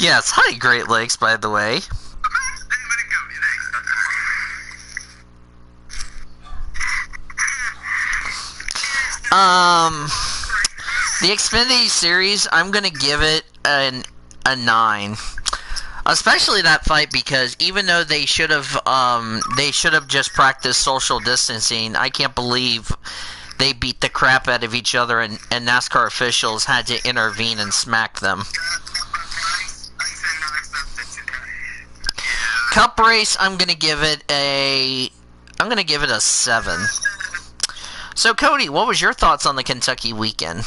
Yes, hi Great Lakes, by the way. The Xfinity Series, I'm gonna give it a 9. Especially that fight, because even though they should have just practiced social distancing, I can't believe they beat the crap out of each other, and NASCAR officials had to intervene and smack them. Cup race, I'm gonna give it a 7. So Cody, what was your thoughts on the Kentucky weekend?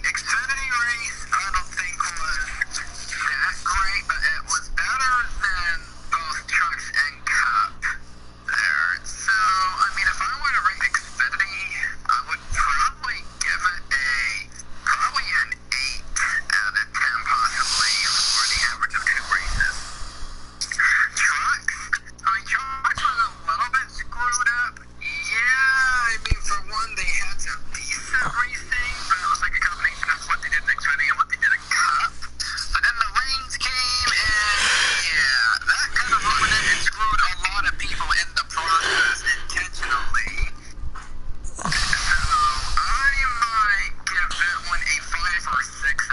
Xfinity race, I don't think was that great, but it was better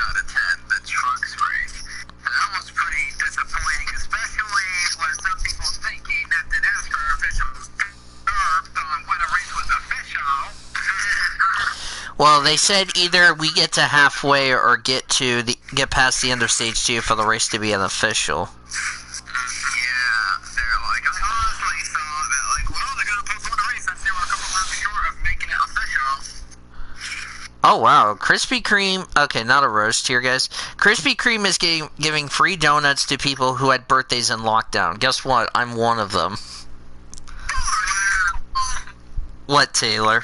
out of 10, the trucks race. So that was pretty disappointing, especially with some people thinking that the NASCAR officials nerfed on when a race was official. Well, they said either we get to halfway or get past the end of stage 2 for the race to be an official. Yeah, they're like, I honestly thought that, like, well, they're gonna postpone the race since they were a couple laps short of making it official. Oh, wow. Krispy Kreme... Okay, not a roast here, guys. Krispy Kreme is giving free donuts to people who had birthdays in lockdown. Guess what? I'm one of them. What, Taylor?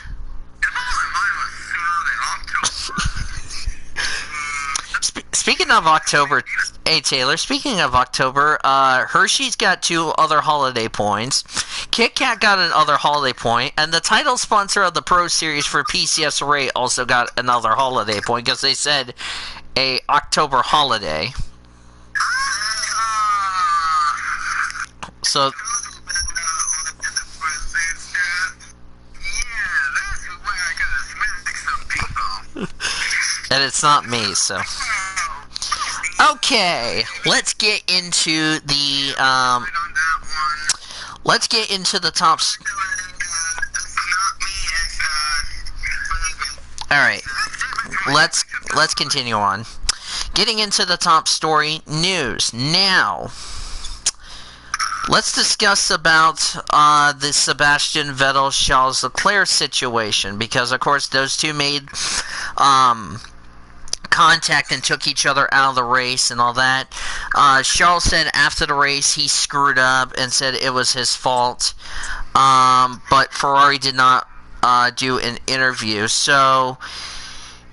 Speaking of October... Hey, Taylor, speaking of October, Hershey's got 2 other holiday points. Kit Kat got another holiday point, and the title sponsor of the Pro Series for PCSRA also got another holiday point, because they said a October holiday. So... And it's not me, so... Okay, let's get into the, let's get into the tops. Alright, let's continue on. Getting into the top story news. Now, let's discuss about, the Sebastian Vettel-Charles Leclerc situation, because, of course, those two made, contact and took each other out of the race and all that. Charles said after the race he screwed up and said it was his fault, but Ferrari did not do an interview. So,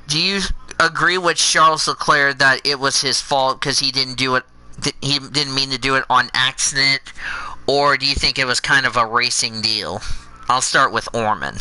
do you agree with Charles Leclerc that it was his fault because he didn't do it? He didn't mean to do it on accident, or do you think it was kind of a racing deal? I'll start with Orman.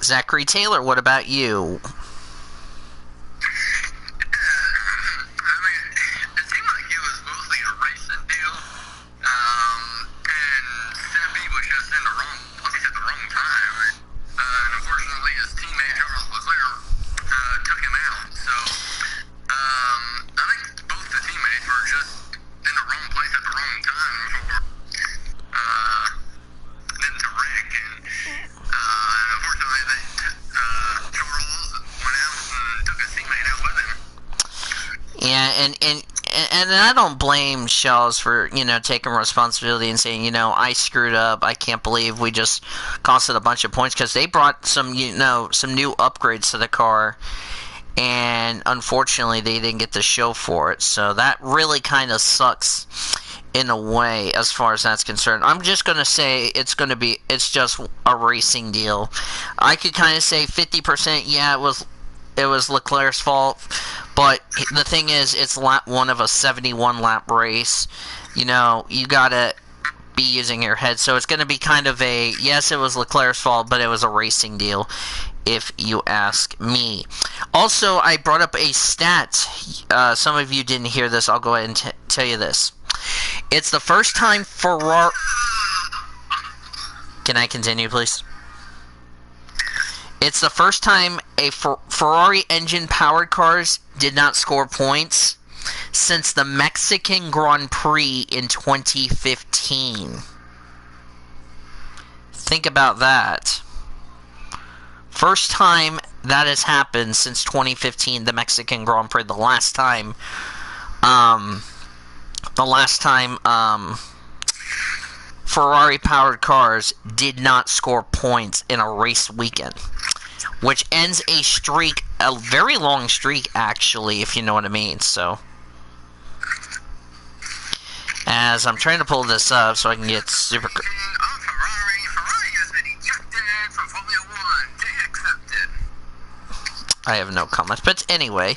Zachary Taylor, what about you? And I don't blame Charles for, taking responsibility and saying, I screwed up. I can't believe we just costed a bunch of points, because they brought some new upgrades to the car, and unfortunately they didn't get the show for it. So that really kind of sucks in a way as far as that's concerned. I'm just going to say it's just a racing deal. I could kind of say 50%, yeah, it was Leclerc's fault. But the thing is, it's lap 1 of a 71-lap race. You gotta be using your head. So it's gonna be kind of yes, it was Leclerc's fault, but it was a racing deal, if you ask me. Also, I brought up a stat. Some of you didn't hear this. I'll go ahead and tell you this. It's the first time Ferrari... Can I continue, please? It's the first time a Ferrari engine-powered cars did not score points since the Mexican Grand Prix in 2015. Think about that. First time that has happened since 2015, the Mexican Grand Prix. The last time Ferrari-powered cars did not score points in a race weekend, which ends a streak, a very long streak, actually, if you know what I mean. So, as I'm trying to pull this up so I can get super... Ferrari has been ejected from Formula 1. They accepted. I have no comments, but anyway,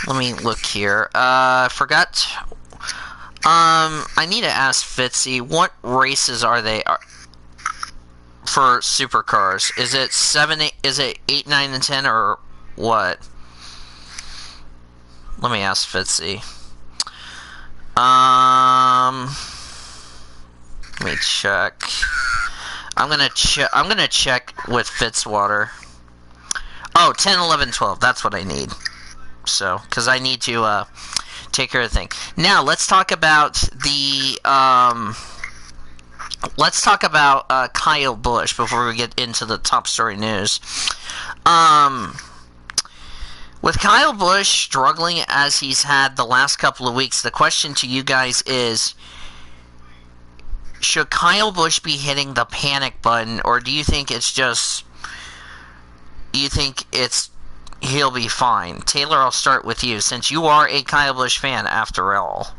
let me look here. Forgot I need to ask Fitzy, what races are they for supercars? Is it 7, 8, is it 8, 9, and 10, or what? Let me ask Fitzy. Let me check. I'm gonna check with Fitzwater. Oh, 10, 11, 12. That's what I need. So, because I need to take care of the thing. Now, let's talk about the Kyle Busch before we get into the top story news. With Kyle Busch struggling as he's had the last couple of weeks, the question to you guys is, should Kyle Busch be hitting the panic button, or do you think it's just, he'll be fine? Taylor, I'll start with you, since you are a Kyle Busch fan after all.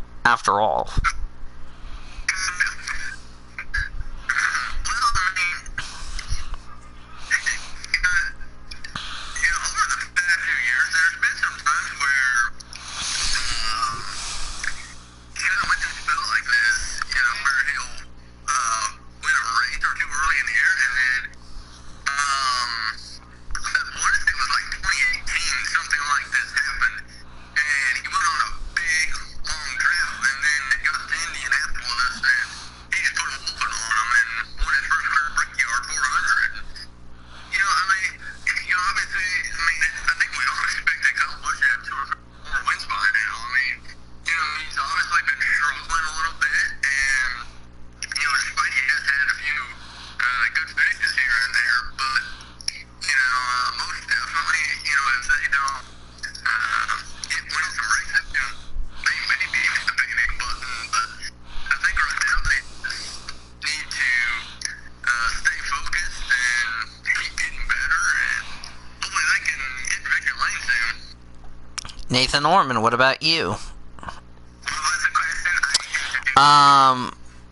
Nathan Norman, what about you?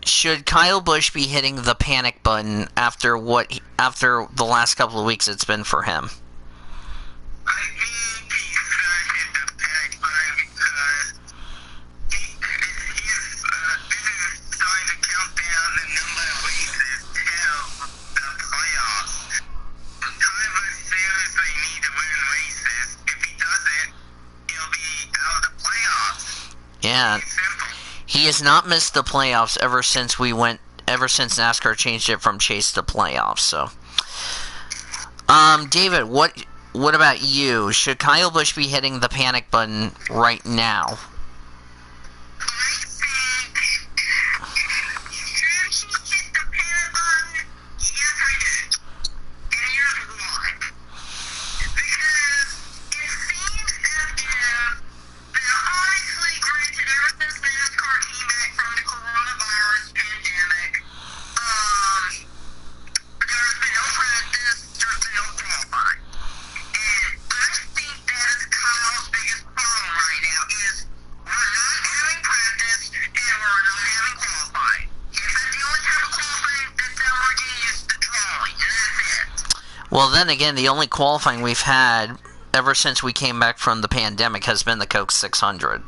Should Kyle Busch be hitting the panic button after the last couple of weeks it's been for him? Yeah, he has not missed the playoffs ever since NASCAR changed it from chase to playoffs. So, David, what about you? Should Kyle Busch be hitting the panic button right now? Well, then again, the only qualifying we've had ever since we came back from the pandemic has been the Coke 600.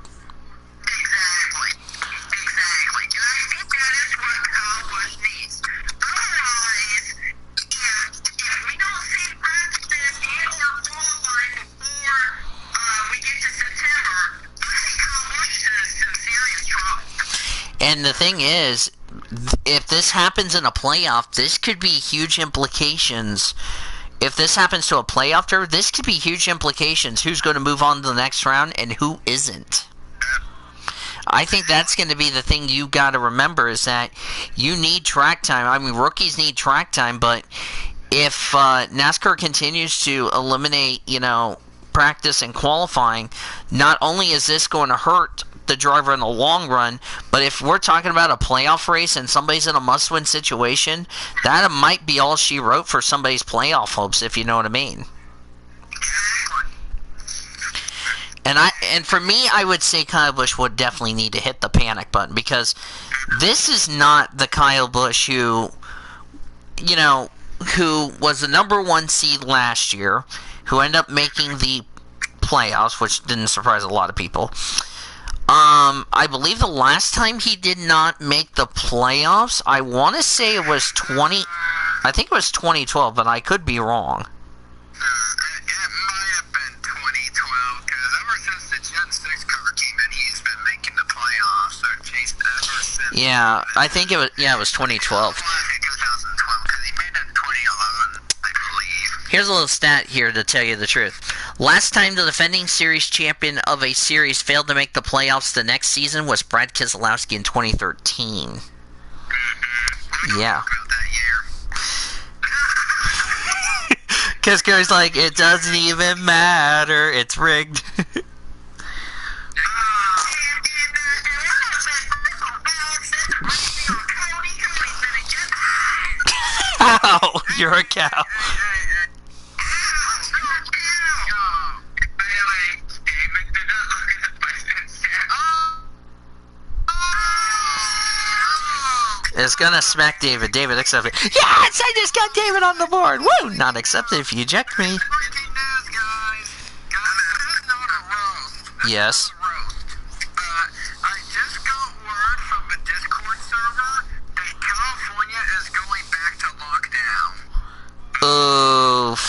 And the thing is, if this happens in a playoff, this could be huge implications. If this happens to a playoff tour, this could be huge implications. Who's going to move on to the next round and who isn't? I think that's going to be the thing you got to remember, is that you need track time. I mean, rookies need track time, but if NASCAR continues to eliminate, practice and qualifying, not only is this going to hurt the driver in the long run, but if we're talking about a playoff race and somebody's in a must-win situation, that might be all she wrote for somebody's playoff hopes, if you know what I mean. And for me, I would say Kyle Busch would definitely need to hit the panic button, because this is not the Kyle Busch who was the number 1 seed last year, who ended up making the playoffs, which didn't surprise a lot of people. I believe the last time he did not make the playoffs, I want to say it was I think it was 2012, but I could be wrong. It might have been 2012, because ever since the Gen 6 cover came in, he's been making the playoffs. Or chased ever since. Yeah, I think it was 2012. 2012, because he made it in 2011, I believe. Here's a little stat here to tell you the truth. Last time the defending series champion of a series failed to make the playoffs the next season was Brad Keselowski in 2013. Yeah. About that year. Because Gary's like, it doesn't even matter, it's rigged. Ow, you're a cow. It's gonna smack David. David accepted. Yes, I just got David on the board. Woo! Not accepted if you eject me. Yes. I just got word from the Discord server that California is going back to lockdown. Oof.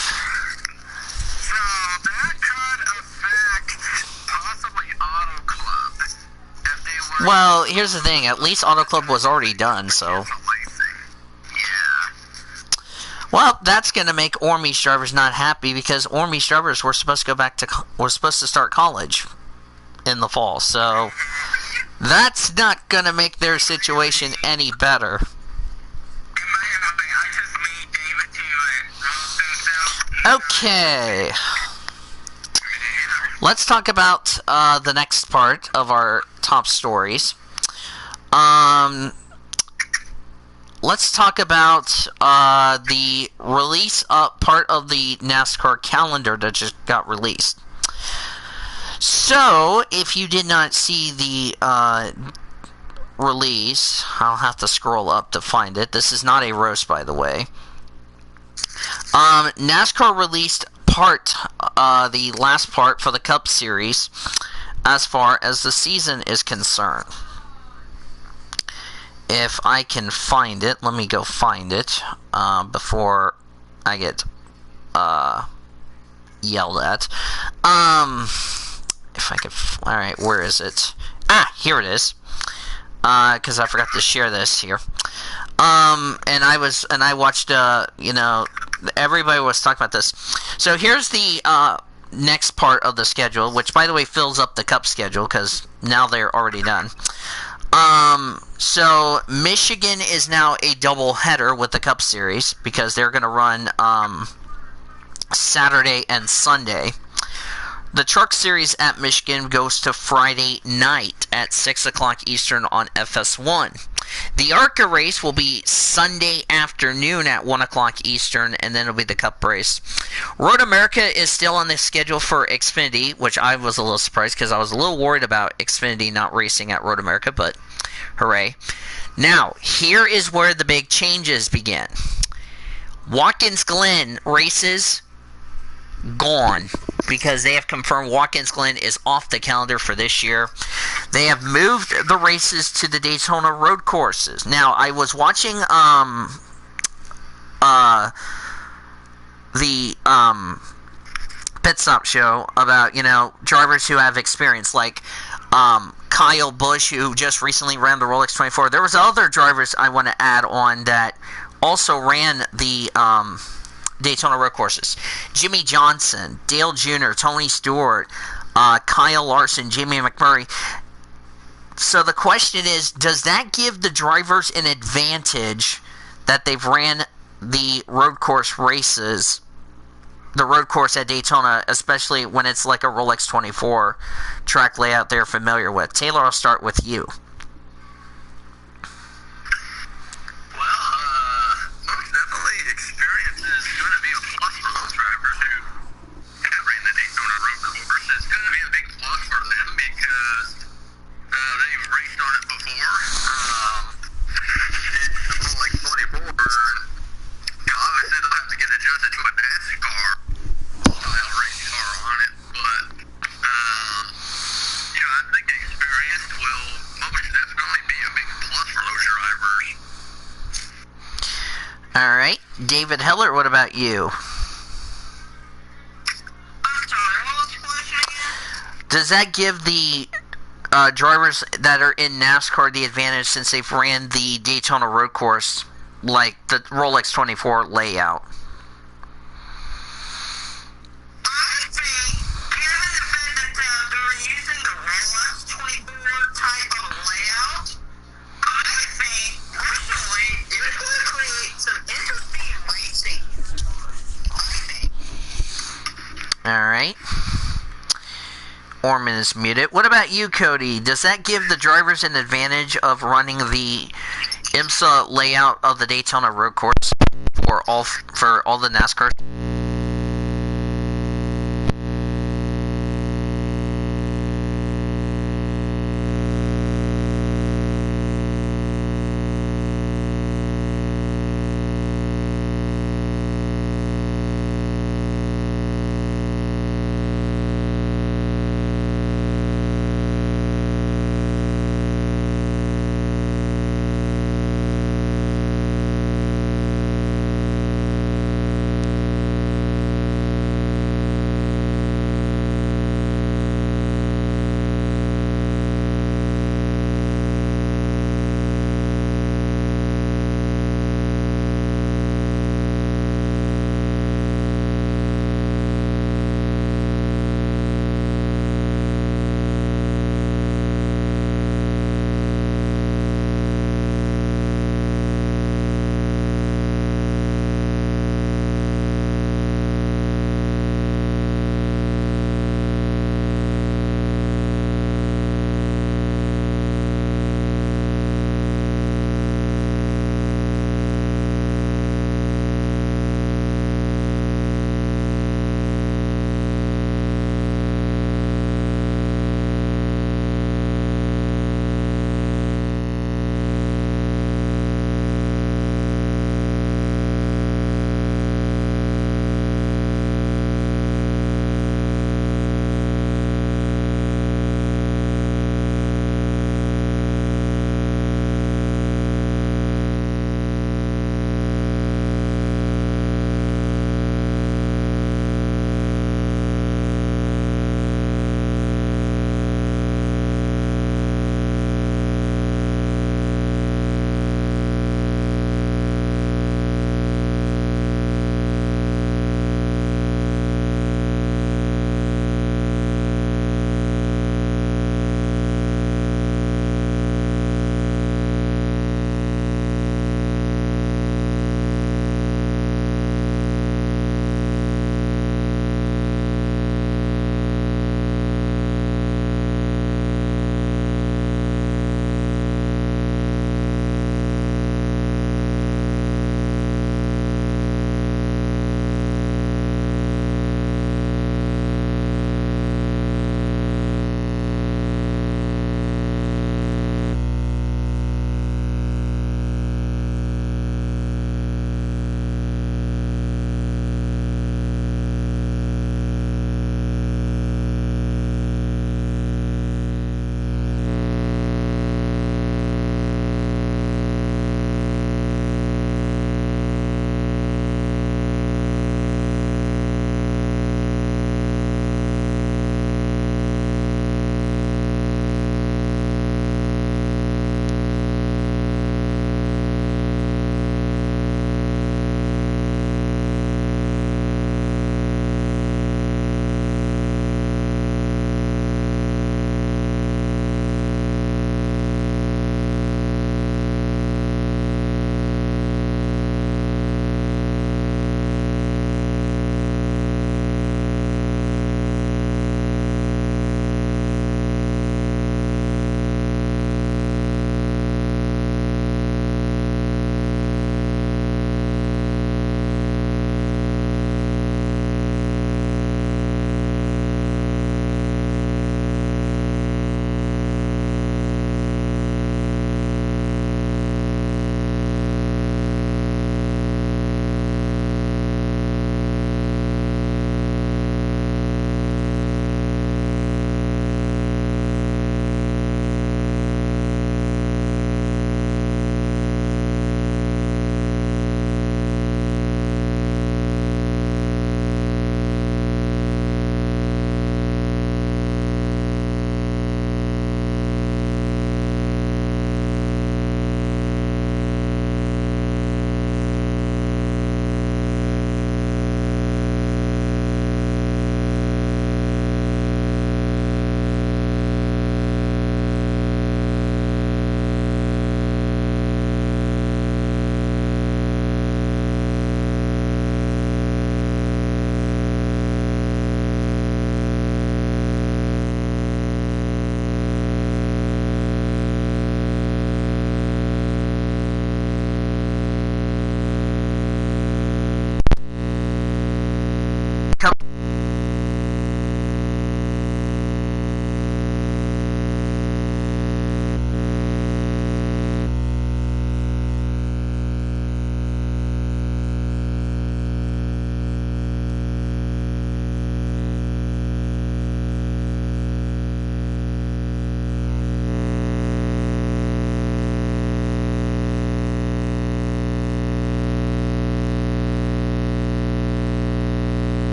So that could affect possibly Auto Club if they were. Well, here's the thing. At least Auto Club was already done, so. Yeah. Well, that's gonna make Ormie's drivers not happy because Ormie's drivers were supposed to start college in the fall, so that's not gonna make their situation any better. Okay. Let's talk about the next part of our top stories. Let's talk about the release part of the NASCAR calendar that just got released. So, if you did not see the release, I'll have to scroll up to find it. This is not a roast, by the way. NASCAR released the last part for the Cup Series as far as the season is concerned. If I can find it, let me go find it before I get yelled at. If I could, all right, where is it? Ah, here it is. Because I forgot to share this here. And I watched, everybody was talking about this. So here's the next part of the schedule, which by the way fills up the Cup schedule because now they're already done. So Michigan is now a double header with the Cup Series because they're going to run Saturday and Sunday. The Truck Series at Michigan goes to Friday night at 6 o'clock Eastern on FS1. The ARCA race will be Sunday afternoon at 1 o'clock Eastern, and then it'll be the Cup race. Road America is still on the schedule for Xfinity, which I was a little surprised because I was a little worried about Xfinity not racing at Road America, but hooray. Now, here is where the big changes begin. Watkins Glen races gone because they have confirmed Watkins Glen is off the calendar for this year. They have moved the races to the Daytona road courses. Now, I was watching the pit stop show about, drivers who have experience, like Kyle Busch, who just recently ran the Rolex 24. There was other drivers I want to add on that also ran the Daytona road courses. Jimmy Johnson, Dale Jr., Tony Stewart, Kyle Larson, Jamie McMurray. So the question is, does that give the drivers an advantage that they've ran the road course races, the road course at Daytona, especially when it's like a Rolex 24 track layout they're familiar with? Taylor, I'll start with you. Most definitely experience is going to be a plus for those drivers who have ran the Daytona road course. It's going to be a big plus for them because they've raced on it before. It's like 24, obviously they'll have to get adjusted to a NASCAR style race car on it, but I think experience David Heller, what about you? I'm sorry, what was the question again? Does that give the drivers that are in NASCAR the advantage since they've ran the Daytona road course, like the Rolex 24 layout? I think, given the fact that they're using the Rolex 24 type of layout, I think, personally, it's going to create some interesting racing. I think. Alright. Orman is muted. What about you, Cody? Does that give the drivers an advantage of running the IMSA layout of the Daytona road course for all the NASCAR?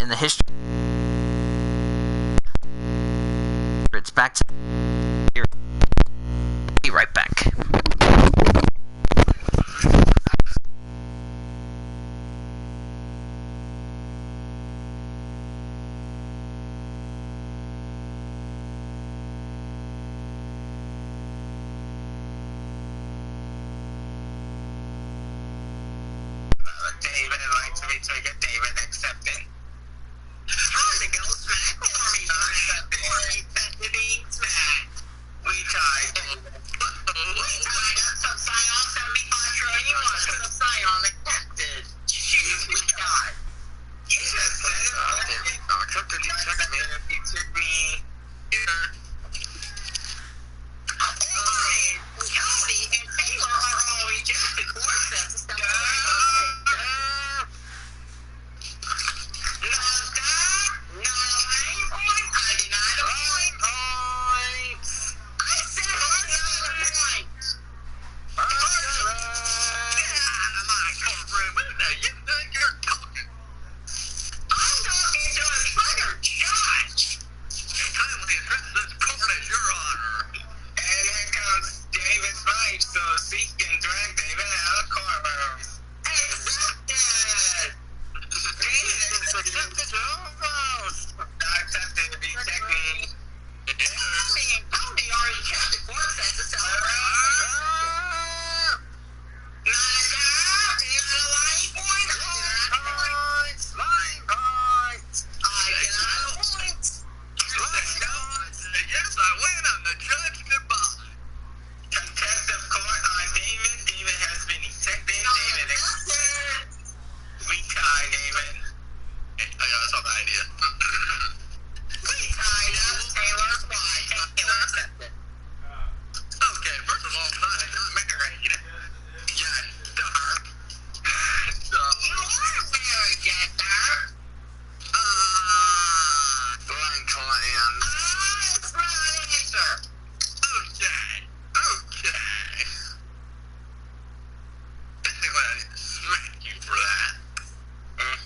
in the history. It's back to. Be right back. David, like to be taken. David accepted. How's it go? Smack for me, accepted. Smack. We tied. We tied up some Scion 75 trillion. You want some Scion accepted. Shoot, we tied. You just said it. Accepted. You took me. Cody and Taylor are all rejected. Quarterbacks. So seek and drag David out of courtroom. Accepted! David is accepted almost. Accepted to be technique. Tony are rejected. Force has to celebrate. Not a line point. Line points. I get out of points. Yes, I win. I'm the judge. Goodbye. Contempt of court on David. David has been ejected. David accepted. We tie, David. I saw the idea. We tied up. Taylor's why. Taylor accepted. Okay, first of all, not married. Yeah, dark. You are married, yeah, dark. Blank land. That's right answer. Okay. Okay. Technically, I need to smack you for that. And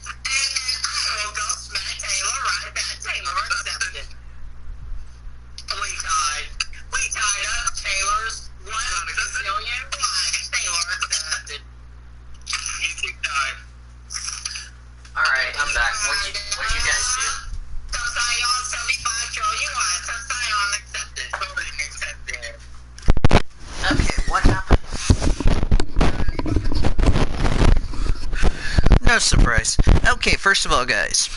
I will go smack Taylor right back. Taylor accepted. We tied. We tied up. Taylor's 1 million flags. Taylor accepted. You keep tied. Alright, I'm back. What'd you guys do? Some Scion 75 trillion. Some Scion accepted. Totally accepted. Okay, what happened? No surprise. Okay, first of all, guys,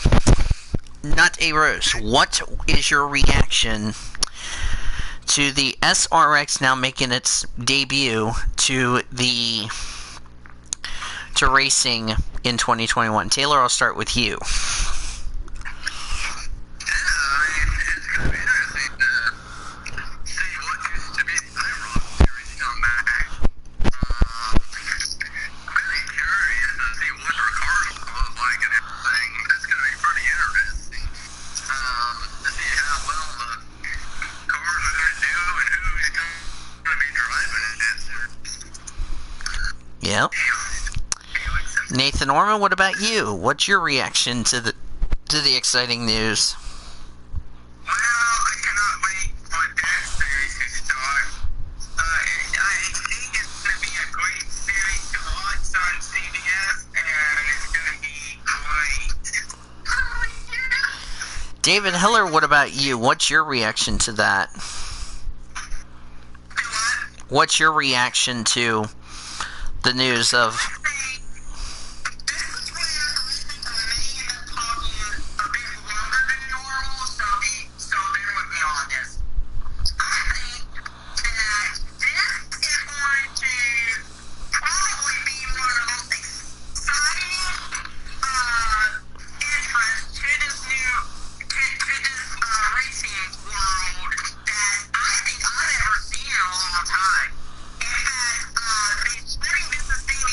Not a Rose, what is your reaction to the SRX now making its debut to racing in 2021? Taylor, I'll start with you. Yep. Nathan Orman, what about you? What's your reaction to the exciting news? Well, I cannot wait for that series to start. I think it's going to be a great series to watch on CBS, and it's going to be great. Oh, yeah. David Hiller, what about you? What's your reaction to that? What's your reaction to the news of...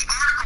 Article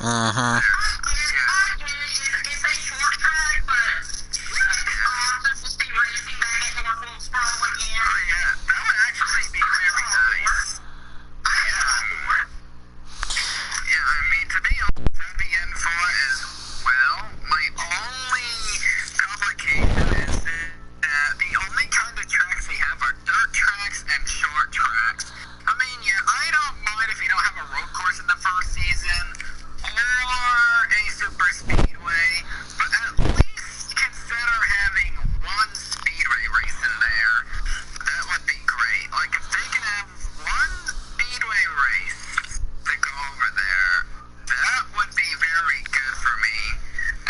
Mm-hmm. It's a short track, but just to see racing back into our full throttle again. Oh, yeah. That would actually be very nice. Yeah, I mean, to be honest, I'd be in for it as well. My only complication is that the only kind of tracks we have are dirt tracks and short tracks. I mean, yeah, I don't mind if you don't have a road course in the first season or a super speedway, but at least consider having one speedway race in there. That would be great. Like, if they can have one speedway race to go over there, that would be very good for me,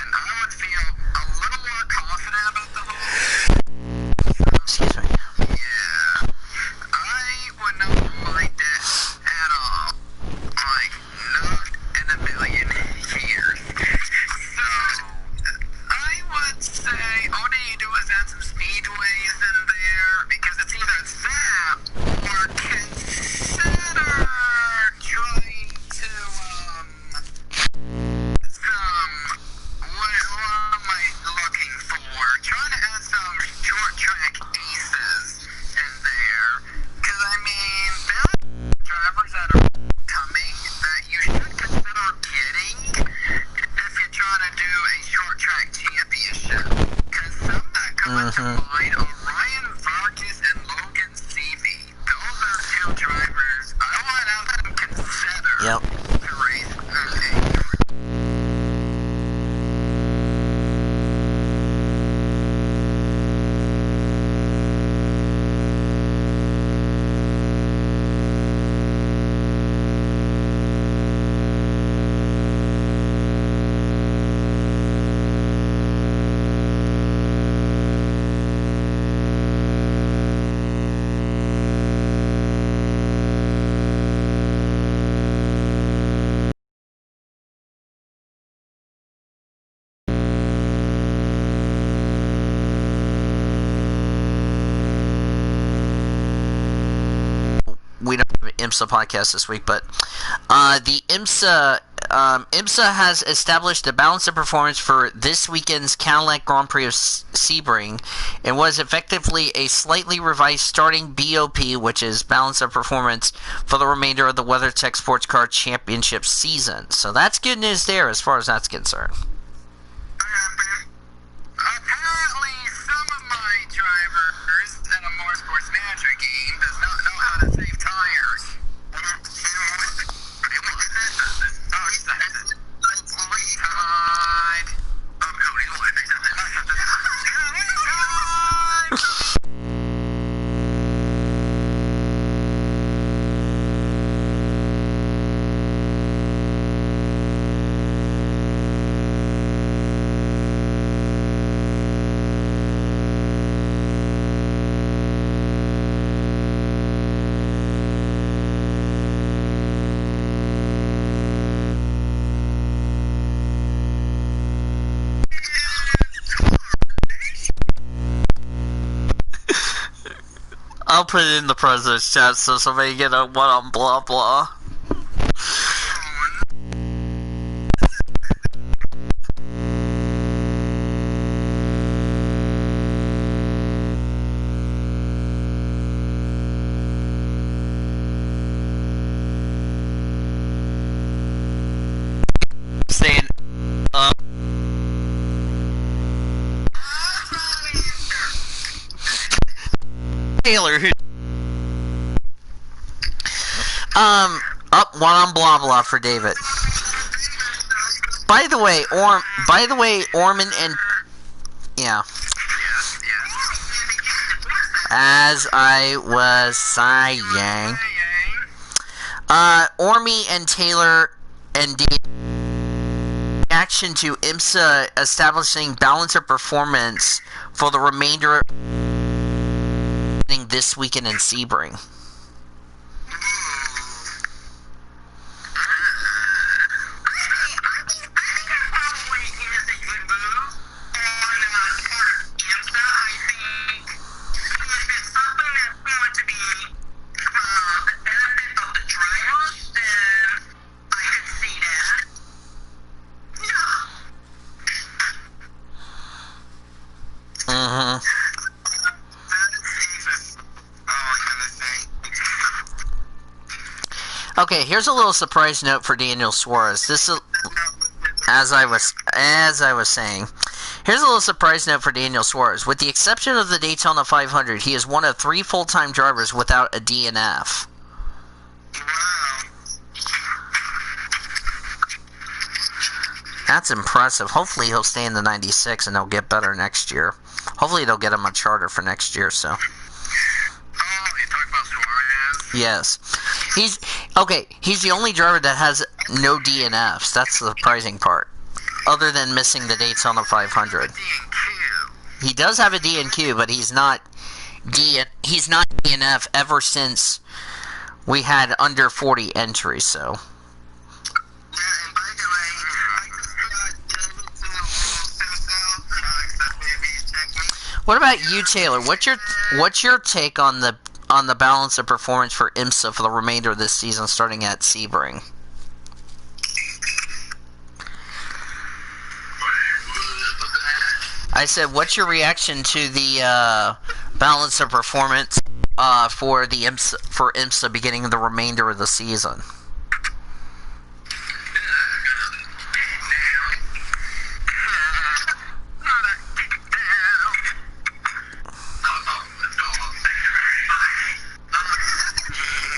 and I would feel a little more confident about the whole thing. Excuse me. Yeah, I would not mind it at all. Like, not in a million years. So, I would say all you do is add some speedways in there, because it's either that or consider trying to, what am I looking for? Trying to add some short track aces in there. Because, I mean, there are drivers that are coming that you should consider getting if you're trying to do a short track championship. Because some that come into mind are Ryan Vargas and Logan Seavey. Those are two drivers I want to have them consider Yep. to race a We don't have an IMSA podcast this week, but the IMSA has established a balance of performance for this weekend's Cadillac Grand Prix of Sebring, and was effectively a slightly revised starting BOP, which is balance of performance, for the remainder of the WeatherTech Sports Car Championship season. So that's good news there as far as that's concerned. Apparently, some of my drivers in a more sports manager game does not know how to save tires. I'll put it in the president's chat so somebody get a what on blah blah. Saying, Taylor, who up one on blah blah for David. By the way, Orman and yeah. As I was saying, Ormy and Taylor and Dave, reaction to IMSA establishing balance of performance for the remainder this weekend in Sebring. Okay, here's a little surprise note for Daniel Suarez. This is, as I was saying, here's a little surprise note for Daniel Suarez. With the exception of the Daytona 500, he is one of 3 full-time drivers without a DNF. That's impressive. Hopefully he'll stay in the 96 and they'll get better next year. Hopefully they'll get him a charter for next year, so. Oh, you talking about Suarez? Yes. He's the only driver that has no DNFs. That's the surprising part. Other than missing the Daytona 500. He does have a DNQ, but he's not DNF ever since we had under 40 entries, so. Yeah, and by the way, I just gave it to Suso. What about you, Taylor? What's your take on the balance of performance for IMSA for the remainder of this season, starting at Sebring? I said, what's your reaction to the balance of performance for IMSA beginning the remainder of the season?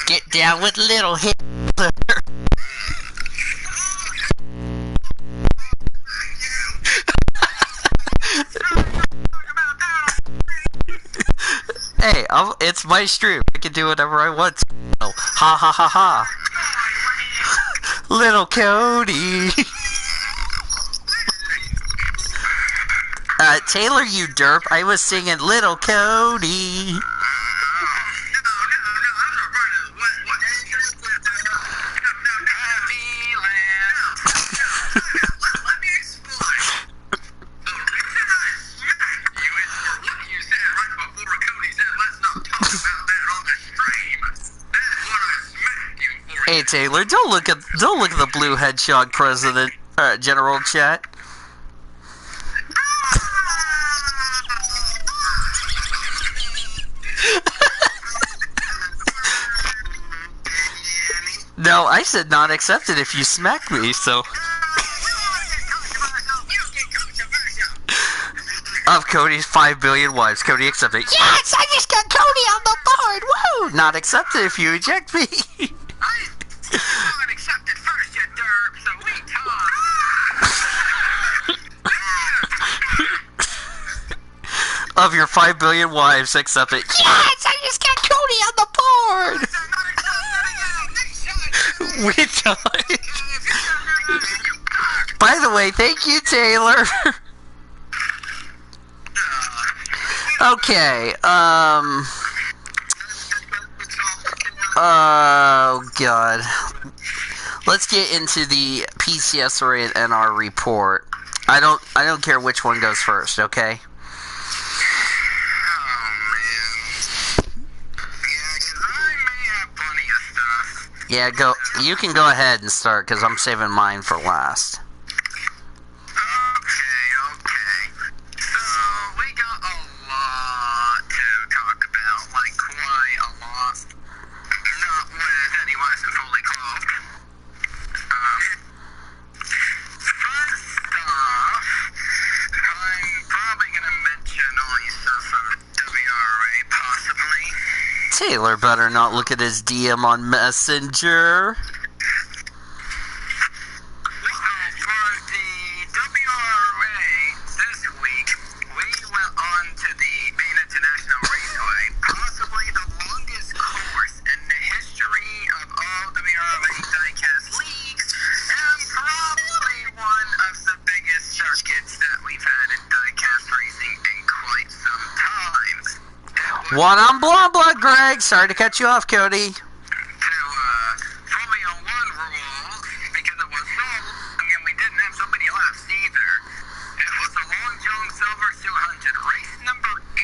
Get down with little Hitler. Hey, it's my stream. I can do whatever I want to. Oh, ha ha ha ha. Little Cody. Taylor, you derp. I was singing Little Cody. Hey Taylor, don't look at the blue headshot president general chat. No, I said not accepted if you smack me, so. Of Cody's 5 billion wives, Cody accepted. Yes, I just got Cody on the board. Woo! Not accepted if you eject me. Not accepted first, you derp, so we talk. Of your 5 billion wives, accepted. Yes, I just got Cody on the board. We died. By the way, thank you, Taylor. Okay, oh god. Let's get into the PCSRA and our report. I don't care which one goes first, okay? Yeah, go. You can go ahead and start because I'm saving mine for last. Taylor better not look at his DM on Messenger. For the WRA this week, we went on to the Main International Raceway, possibly the longest course in the history of all WRA diecast leagues, and probably one of the biggest circuits that we've had in diecast racing in quite some time. One on blah blah, Greg. Sorry to cut you off, Cody. Formula 1 rules, because it was sold, and we didn't have so many laps either. It was the Long John Silver 200, race number 8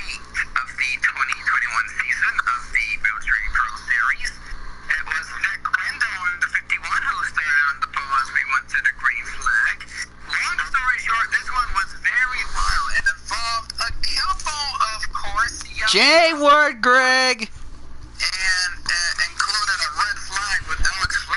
of the 2021 season of the Military Pro Series. It was Nick Window on the 51 who stayed on the pole as we went to the green flag. Long story short, this one was very wild and involved a couple of course J-word, Greg. and included a red flag with Alex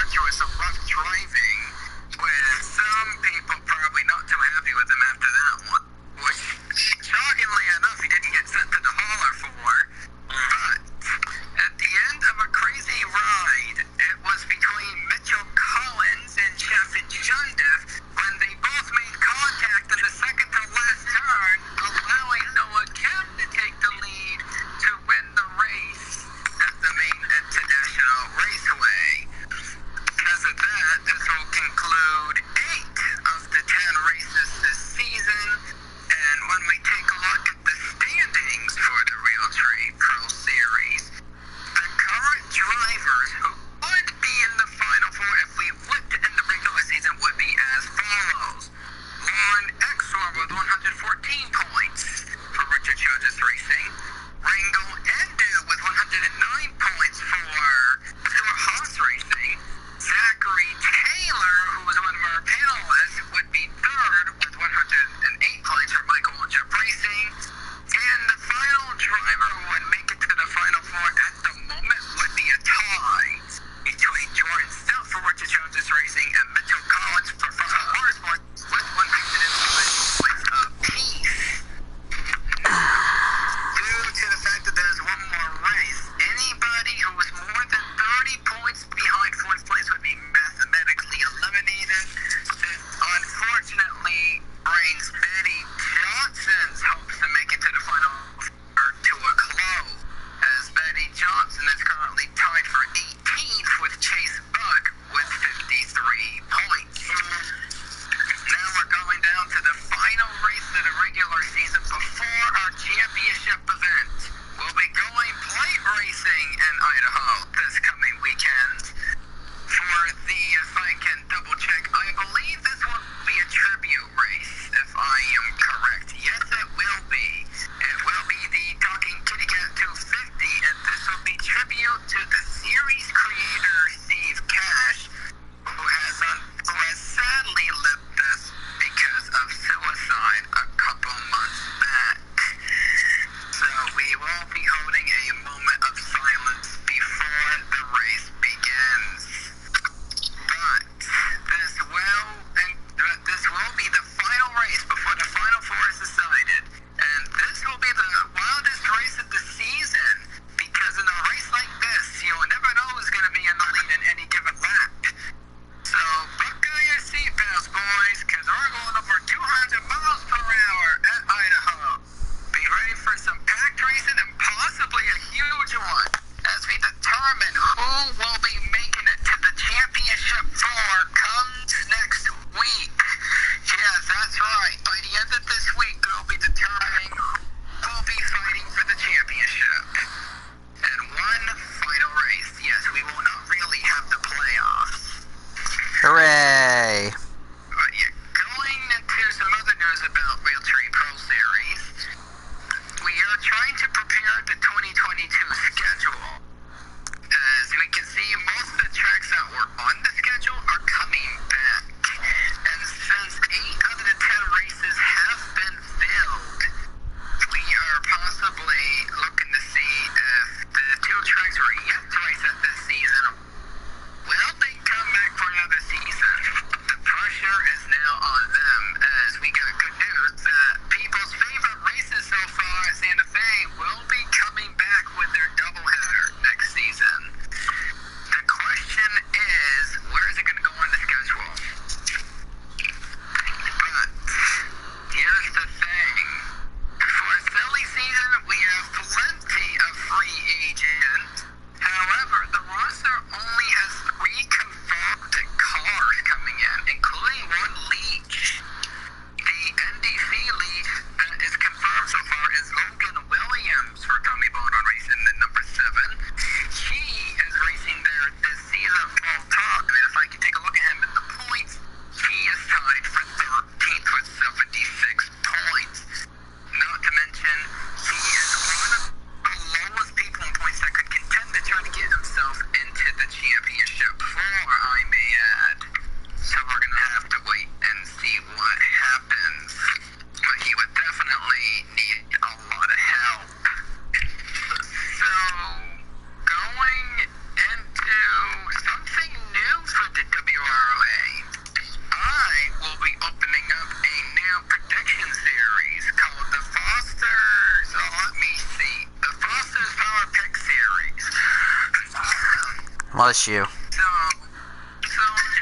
Bless you. So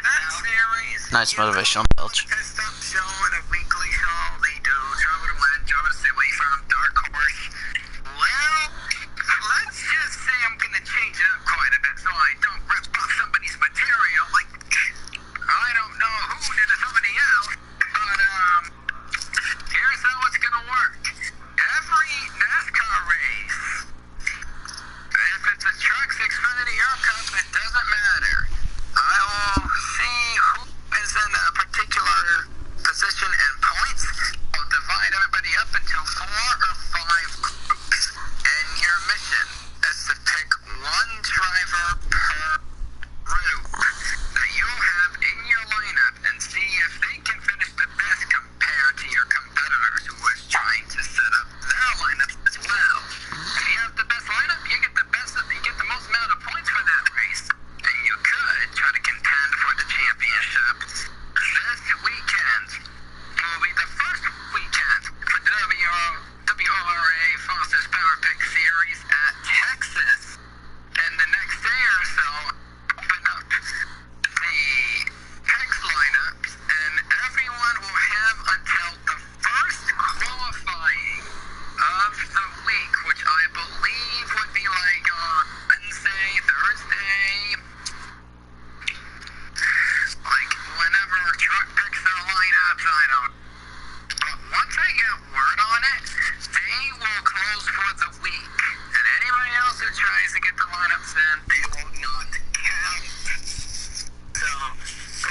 that series. Nice motivational belch. Pissed up show and a weekly show. They do Trouble to Win, Trouble to Stay Away from, Dark Horse. Well, let's just say I'm gonna change it up quite a bit so I don't rip off somebody's material. Like, I don't know who did to somebody else, but here's how it's gonna work. Every NASCAR race, if it's a Trucks Xfinity or Cup, it doesn't matter. I will see who is in a particular position and points. I'll divide everybody up into 4 or 5 groups. And your mission is to pick one driver per group that you have in your lineup and see if they can finish the best compared to your competitors who was trying to set up their lineups as well. If you have the best lineup, you get the most amount of points for that race. And you could try to contend for the championship. This weekend will be the first weekend for the WRA Foster's Power Pick Series at Texas. And the next day or so, open up the picks lineups, and everyone will have until the first qualifying of the week, which I believe would be like on Wednesday, Thursday, like whenever truck picks their lineups. I don't. But once I get word on it, they will close for the week, and anybody else who tries to get the lineups in, they will not count. So,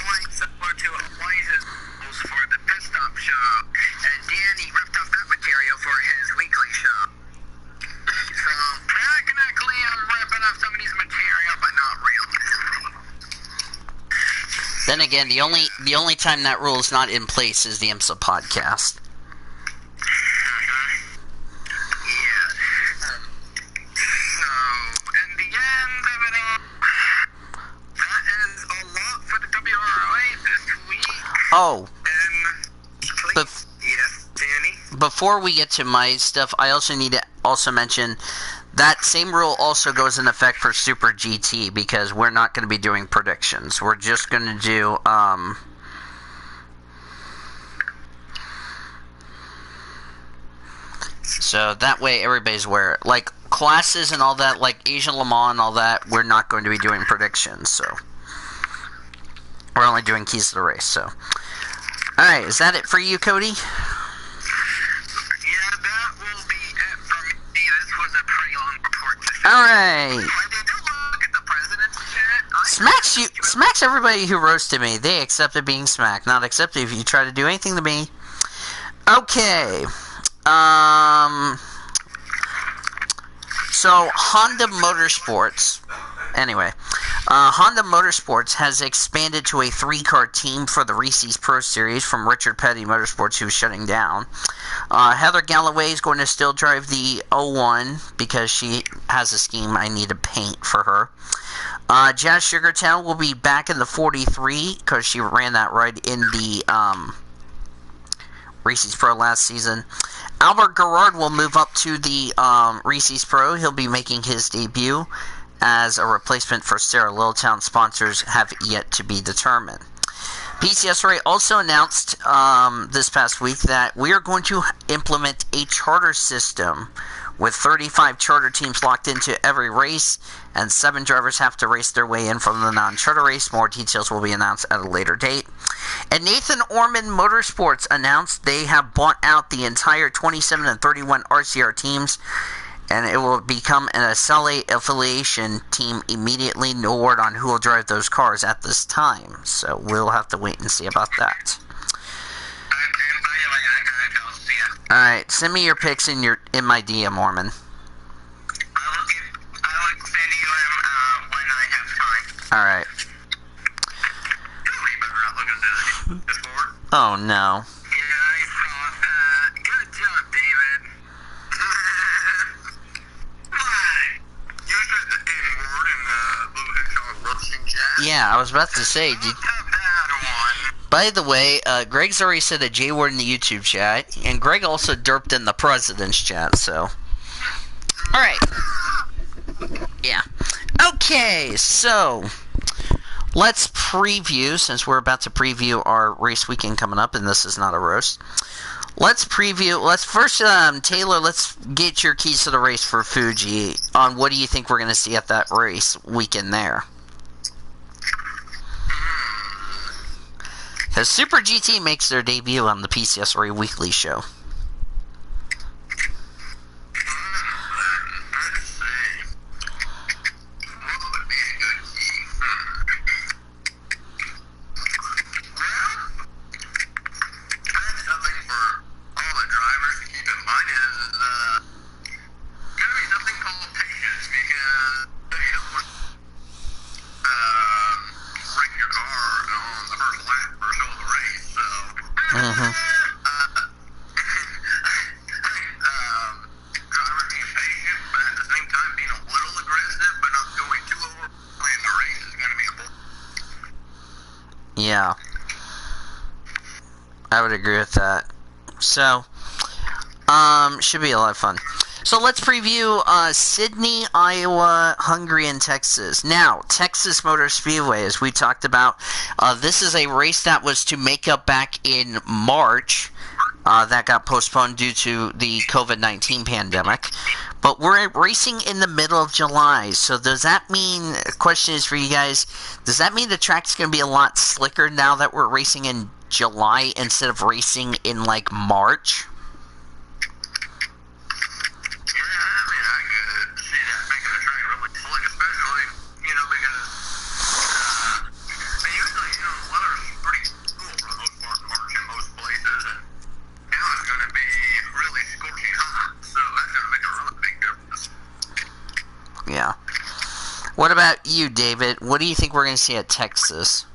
going similar to Eliza's rules for the pit stop show, and Danny ripped off that material for his weekly show. So, technically, I'm ripping off somebody's material, but not really. Then again, the only time that rule is not in place is the IMSA podcast. Yeah. So, in the end of it all, that is a lot for the WROA this week. Oh, And bef- yes, Danny. before we get to my stuff, I also need to also mention that same rule also goes in effect for Super GT, because we're not going to be doing predictions. We're just going to do so that way everybody's aware. Like classes and all that, like Asian Le Mans and all that, we're not going to be doing predictions. So we're only doing keys to the race. So, all right, is that it for you, Cody? Yeah, that will be it for me. This was a pretty long report today. All right. When they do look at the president's chat, Smacks everybody who roasted me. They accepted being smacked, not accepted if you try to do anything to me. Okay. So Honda Motorsports. Anyway, Honda Motorsports has expanded to a 3-car team for the Reese's Pro Series from Richard Petty Motorsports, who's shutting down. Heather Galloway is going to still drive the 01 because she has a scheme I need to paint for her. Jazz Sugartown will be back in the 43 because she ran that right in the Reese's Pro last season. Albert Garrard will move up to the Reese's Pro. He'll be making his debut as a replacement for Sarah Littleton. Sponsors have yet to be determined. PCSRA also announced this past week that we are going to implement a charter system with 35 charter teams locked into every race, and 7 drivers have to race their way in from the non-charter race. More details will be announced at a later date. And Nathan Orman Motorsports announced they have bought out the entire 27 and 31 RCR teams, and it will become an SLA affiliation team immediately. No word on who will drive those cars at this time, so we'll have to wait and see about that. Alright, send me your pics in my DM, Mormon. I will send you them when I have time. Alright. You better not look at this board. Oh no. Yeah, I saw that. Good job, David. What? You said the N-word in the Blue Hedgehog roasting chat. Yeah, I was about to say, Let's have that one. by the way, Greg's already said a J word in the YouTube chat, and Greg also derped in the president's chat, so. Alright. Yeah. Okay, so let's preview, since we're about to preview our race weekend coming up, and this is not a roast. Let's first, Taylor, let's get your keys to the race for Fuji on what do you think we're going to see at that race weekend there. Because Super GT makes their debut on the PCSRA Weekly Show. Yeah, I would agree with that. So, should be a lot of fun. So let's preview Sydney, Iowa, Hungary, and Texas. Now, Texas Motor Speedway, as we talked about, this is a race that was to make up back in March. That got postponed due to the COVID-19 pandemic. But we're racing in the middle of July, so does that mean, question is for you guys, does that mean the track's going to be a lot slicker now that we're racing in July instead of racing in, like, March? Yeah. What about you, David? What do you think we're going to see at Texas?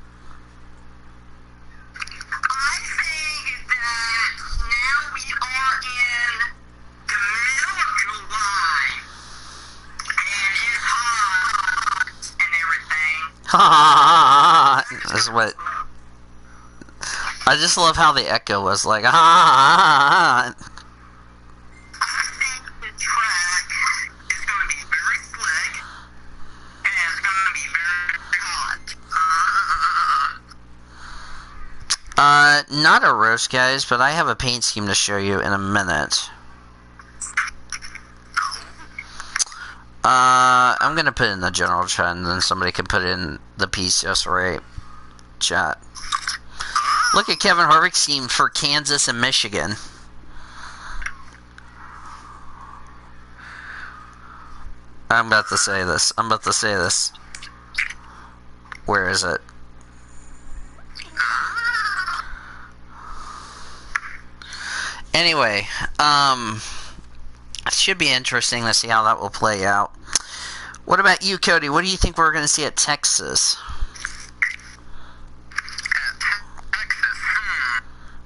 I think that now we are in the middle of July, and it's hot and everything. Ha! That's what. I just love how the echo was like. Ha! Not a roast, guys, but I have a paint scheme to show you in a minute. I'm gonna put it in the general chat, and then somebody can put it in the PCSRA chat. Look at Kevin Harvick's scheme for Kansas and Michigan. I'm about to say this. Where is it? Anyway, it should be interesting to see how that will play out. What about you, Cody? What do you think we're going to see at Texas?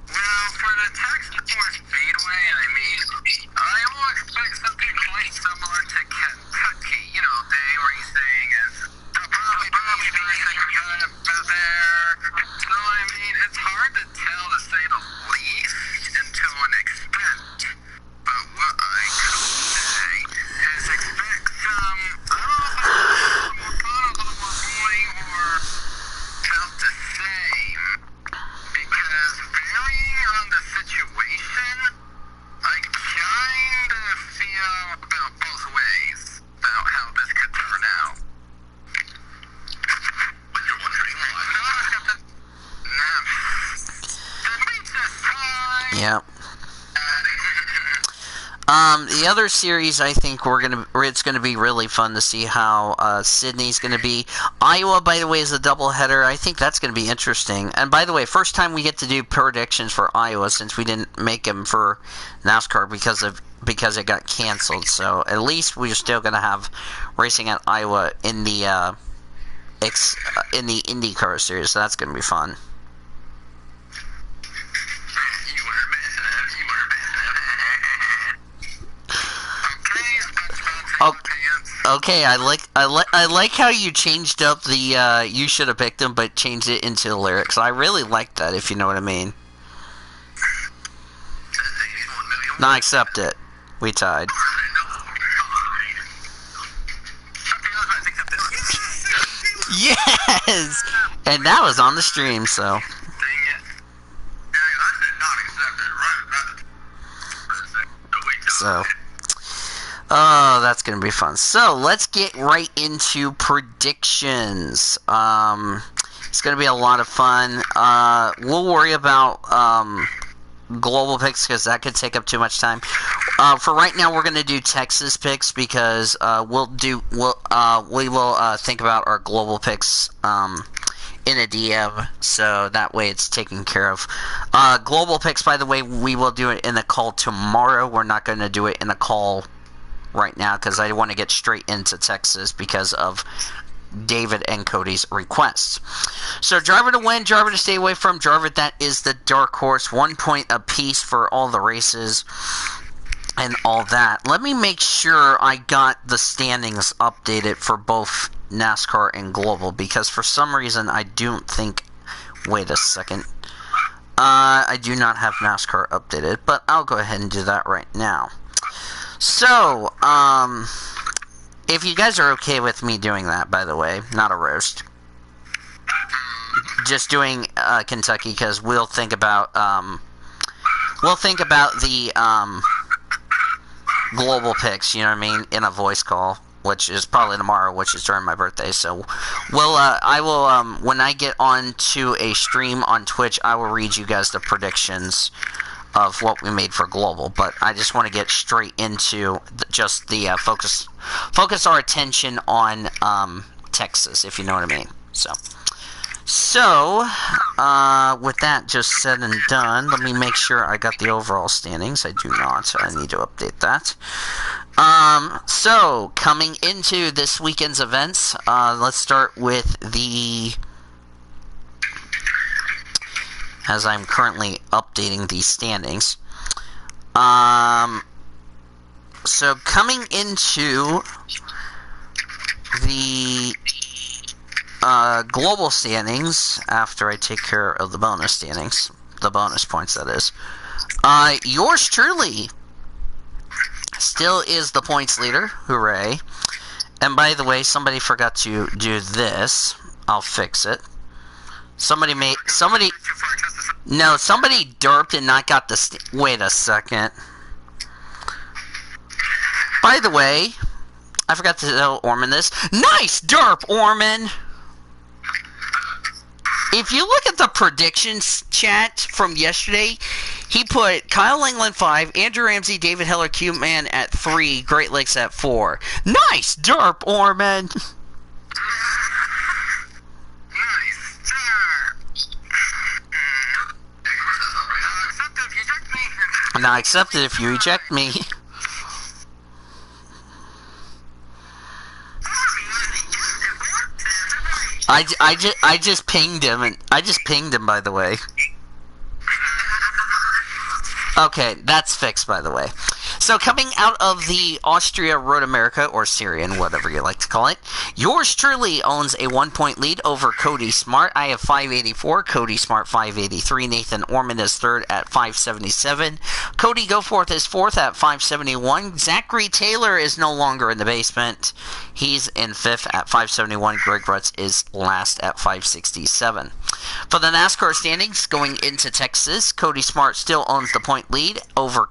Well, for the Texas Motor Speedway, I mean, I will expect something quite similar to Kentucky. You know, day racing is probably kind of there. So, I mean, it's hard to tell, to say the least, and to an extent. But what I could say is expect some, I don't know if it's a little more fun, a little more boring, or about the same. Because varying on the situation, I kind of feel about both ways about how this could turn out. But you're wondering why? Yeah. The other series, I think it's gonna be really fun to see how Sydney's gonna be. Iowa, by the way, is a doubleheader. I think that's gonna be interesting. And by the way, first time we get to do predictions for Iowa since we didn't make them for NASCAR because it got canceled. So at least we're still gonna have racing at Iowa in the IndyCar series. So that's gonna be fun. Okay, I like how you changed up the you should have picked him, but changed it into the lyrics. I really like that, if you know what I mean. No, I accept it. We tied. Yes! And that was on the stream, so. Dang it. Yeah, I said not accepted. Right. So. Oh, that's going to be fun. So, let's get right into predictions. It's going to be a lot of fun. We'll worry about global picks because that could take up too much time. For right now, we're going to do Texas picks because we will think about our global picks in a DM, so that way it's taken care of. Global picks, by the way, we will do it in the call tomorrow. We're not going to do it in the call right now because I want to get straight into Texas because of David and Cody's requests. So driver to win, driver to stay away from, driver that is the dark horse, 1 point apiece for all the races and all that. Let me make sure I got the standings updated for both NASCAR and Global because for some reason I don't think, wait a second, I do not have NASCAR updated, but I'll go ahead and do that right now. So, if you guys are okay with me doing that, by the way, not a roast, just doing Kentucky because we'll think about the global picks. You know what I mean, in a voice call, which is probably tomorrow, which is during my birthday. So, I will when I get onto a stream on Twitch, I will read you guys the predictions of what we made for global, but I just want to get straight into just the focus our attention on Texas, if you know what I mean. So with that just said and done, let me make sure I got the overall standings. I do not, so I need to update that. So coming into this weekend's events, let's start with as I'm currently updating these standings. So coming into the global standings, after I take care of the bonus standings, the bonus points that is, yours truly still is the points leader. Hooray. And by the way, somebody forgot to do this. I'll fix it. Somebody derped and not got the wait a second. By the way, I forgot to tell Orman this. Nice derp, Orman! If you look at the predictions chat from yesterday, he put Kyle Langland 5, Andrew Ramsey, David Heller, Q-Man at 3, Great Lakes at 4. Nice derp, Orman! And I accept it if you eject me. I just pinged him, and I just pinged him, by the way. Okay, that's fixed, by the way. So coming out of the Austria Road America, or Syrian, whatever you like to call it, yours truly owns a 1 point lead over Cody Smart. I have 584, Cody Smart 583, Nathan Orman is third at 577, Cody Goforth is fourth at 571, Zachary Taylor is no longer in the basement, he's in fifth at 571, Greg Rutz is last at 567. For the NASCAR standings going into Texas, Cody Smart still owns the point lead over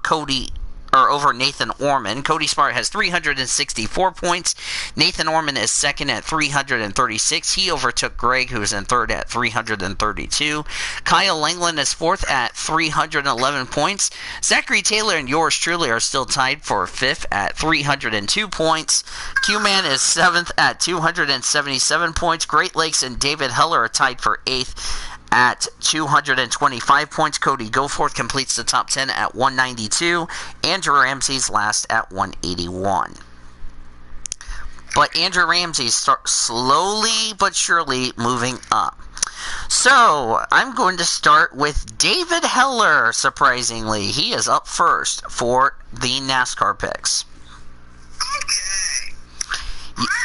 Nathan Orman. Cody Smart has 364 points. Nathan Orman is second at 336. He overtook Greg, who is in third at 332. Kyle Langland is fourth at 311 points. Zachary Taylor and yours truly are still tied for fifth at 302 points. Q-Man is seventh at 277 points. Great Lakes and David Heller are tied for eighth at 225 points. Cody Goforth completes the top 10 at 192. Andrew Ramsey's last at 181. But Andrew Ramsey starts slowly but surely moving up. So, I'm going to start with David Heller, surprisingly. He is up first for the NASCAR picks.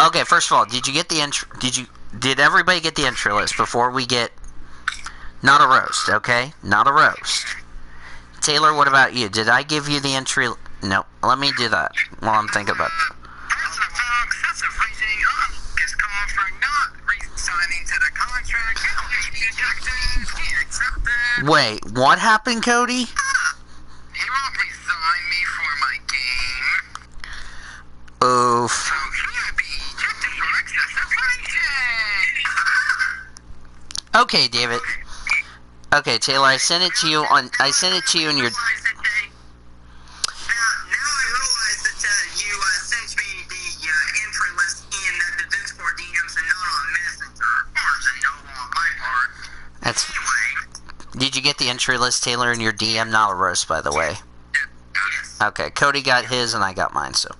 Okay, first of all, did you get the intro? Did everybody get the entry list before we get... Not a roast, okay? Not a roast. Taylor, what about you? Did I give you the entry? No. Let me do that while I'm thinking about it. Excessive rating. Just call for not Wait, what happened, Cody? He won't resign me for my game. Oof. So he'll be ejected for excessive racing. Okay, David. Okay, Taylor, I sent it to you in your... Now I realize that you sent me the entry list in the Discord DMs and not on Messenger. There's a no on my part. That's... Anyway. Did you get the entry list, Taylor, in your DM? Not a roast, by the way. Yes. Okay, Cody got his and I got mine, so...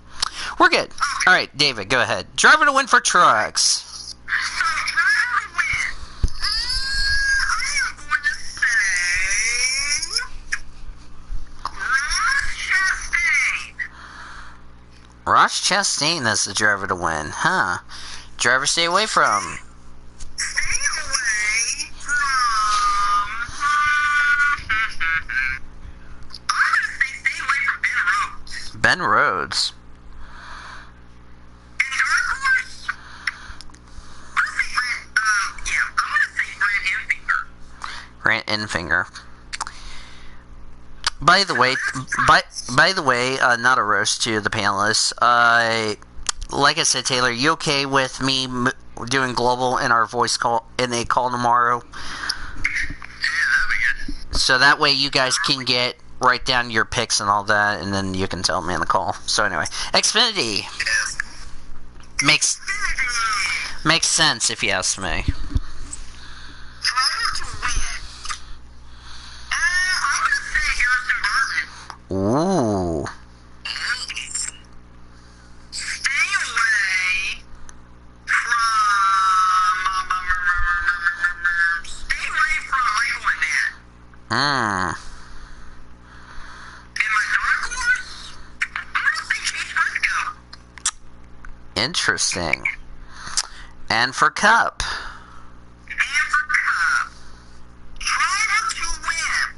We're good. Alright, David, go ahead. Driver to win for trucks. So, driver to win. I am going to say... Ross Chastain is the driver to win, huh? Driver stay away from. Stay away from... I'm going to say stay away from Ben Rhodes. Ben Rhodes. And dark horse? I'm going to say Grant Enfinger. Grant Enfinger. By the way, not a roast to the panelists. Like I said, Taylor, you okay with me doing global in our voice call in a call tomorrow? Yeah, that'd be good. So that way you guys can write down your picks and all that, and then you can tell me on the call. So anyway, Xfinity Yes. makes sense if you ask me. Driver to win. I'm going to say Harrison Burton. Ooh. Stay away from... Stay away from Michael Annette. Hmm. And my dark horse? I'm going to say Chase Briscoe. Interesting. And for Cup. And for Cup. Driver to win.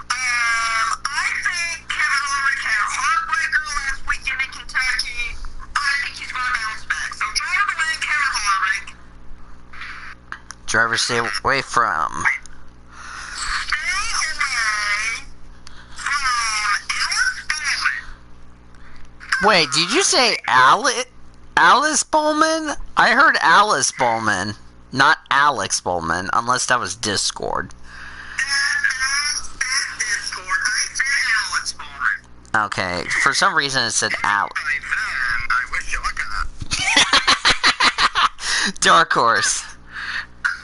I think Kevin Harvick had a heartbreaker last weekend in Kentucky. I think he's going to bounce back. So driver to win, Kevin Harvick. Driver stay away from. Stay away from Alex Bowman. Wait, did you say Alice Bowman? I heard Alice Bowman, not Alex Bowman, unless that was Discord. That's Discord. I said Alex Bowman. Okay, for some reason it said Alex. By then, I wish you luck on that. Dark Horse.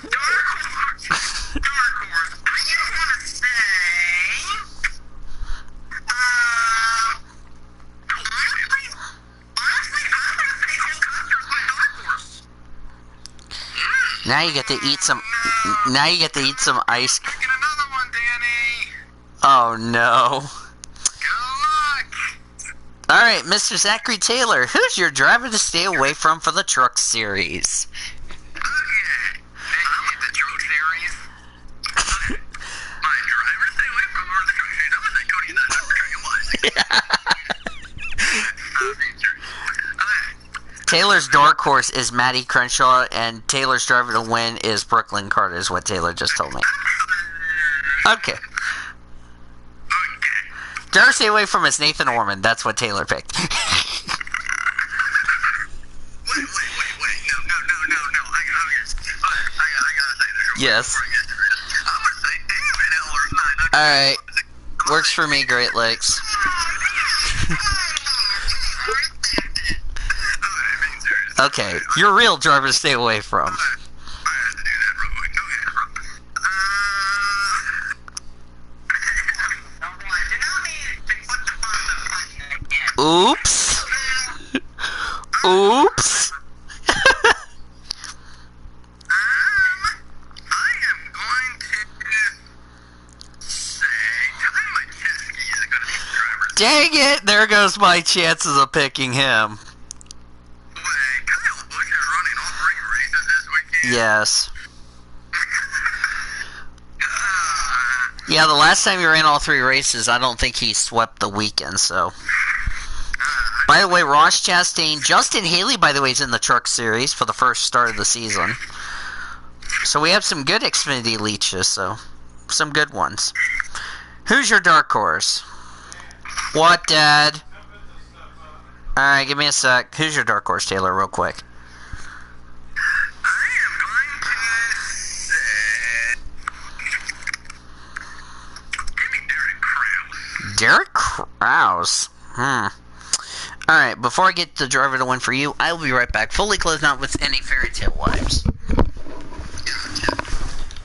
Dark horse. Dark horse. I just want to say... honestly, I'm going to say Cole Custer's my dark horse. Now you get to eat some. Now you get to eat some ice. Get another one, Danny. Oh no! Good luck. All right, Mr. Zachary Taylor, who's your driver to stay away from for the Truck Series? Okay. I'm with the Truck Series. My driver stay away from more of the Truck Series. I'm going to say Cody not for drinking wine. Taylor's dark horse is Matty Crenshaw, and Taylor's driver to win is Brooklyn Carter, is what Taylor just told me. Okay. Driver stay away from is Nathan Orman. That's what Taylor picked. Wait. No. I gotta say this. Yes. I'm gonna say David Eller's 900. Alright. Works for me, Great Lakes. Okay, your real driver to stay away from. I had to do that real quick. Okay. Oops. Oops. I am going to say Ty Majeski is going to be the driver. Dang it! There goes my chances of picking him. Wait, Kyle Busch is running all 3 races this weekend? Yes. Yeah, the last time he ran all 3 races, I don't think he swept the weekend, so. By the way, Ross Chastain, Justin Haley, by the way, is in the Truck Series for the first start of the season. So we have some good Xfinity leeches, so some good ones. Who's your dark horse? What, Dad? Alright, give me a sec. Who's your dark horse, Taylor, real quick? I am going to say... Give me Derek Krause. Derek Krause? Alright, before I get the driver to win for you, I will be right back. Fully clothed, not with any fairy tale wives.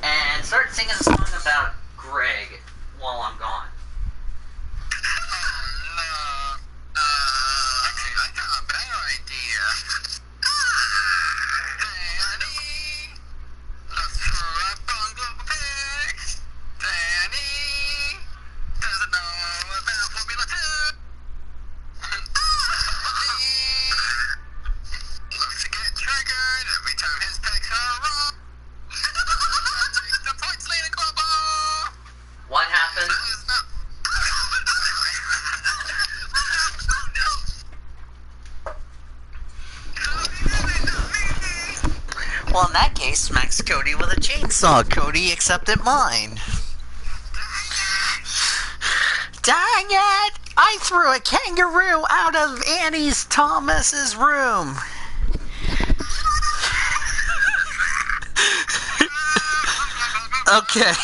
And start singing a song about Greg while I'm gone. Actually, I got a better idea. Danny, let's throw up bungalow pigs. Danny doesn't know about Formula 2. Loves to get triggered every time his picks are wrong. Takes the points lead a club. What happened? Well, in that case, smacks Cody with a chainsaw. Cody accepted mine. Dang it! I threw a kangaroo out of Annie's Thomas's room. Okay.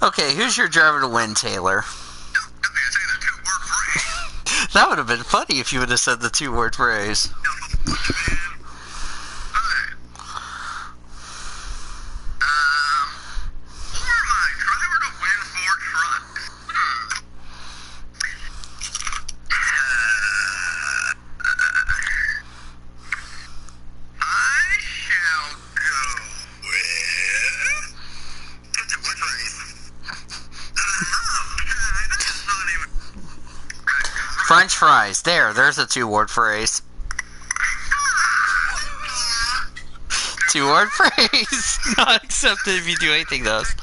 Okay, who's your driver to win, Taylor? That would have been funny if you would have said the two-word phrase. French fries. There's a two-word phrase. Two-word phrase. Not accepted if you do anything else.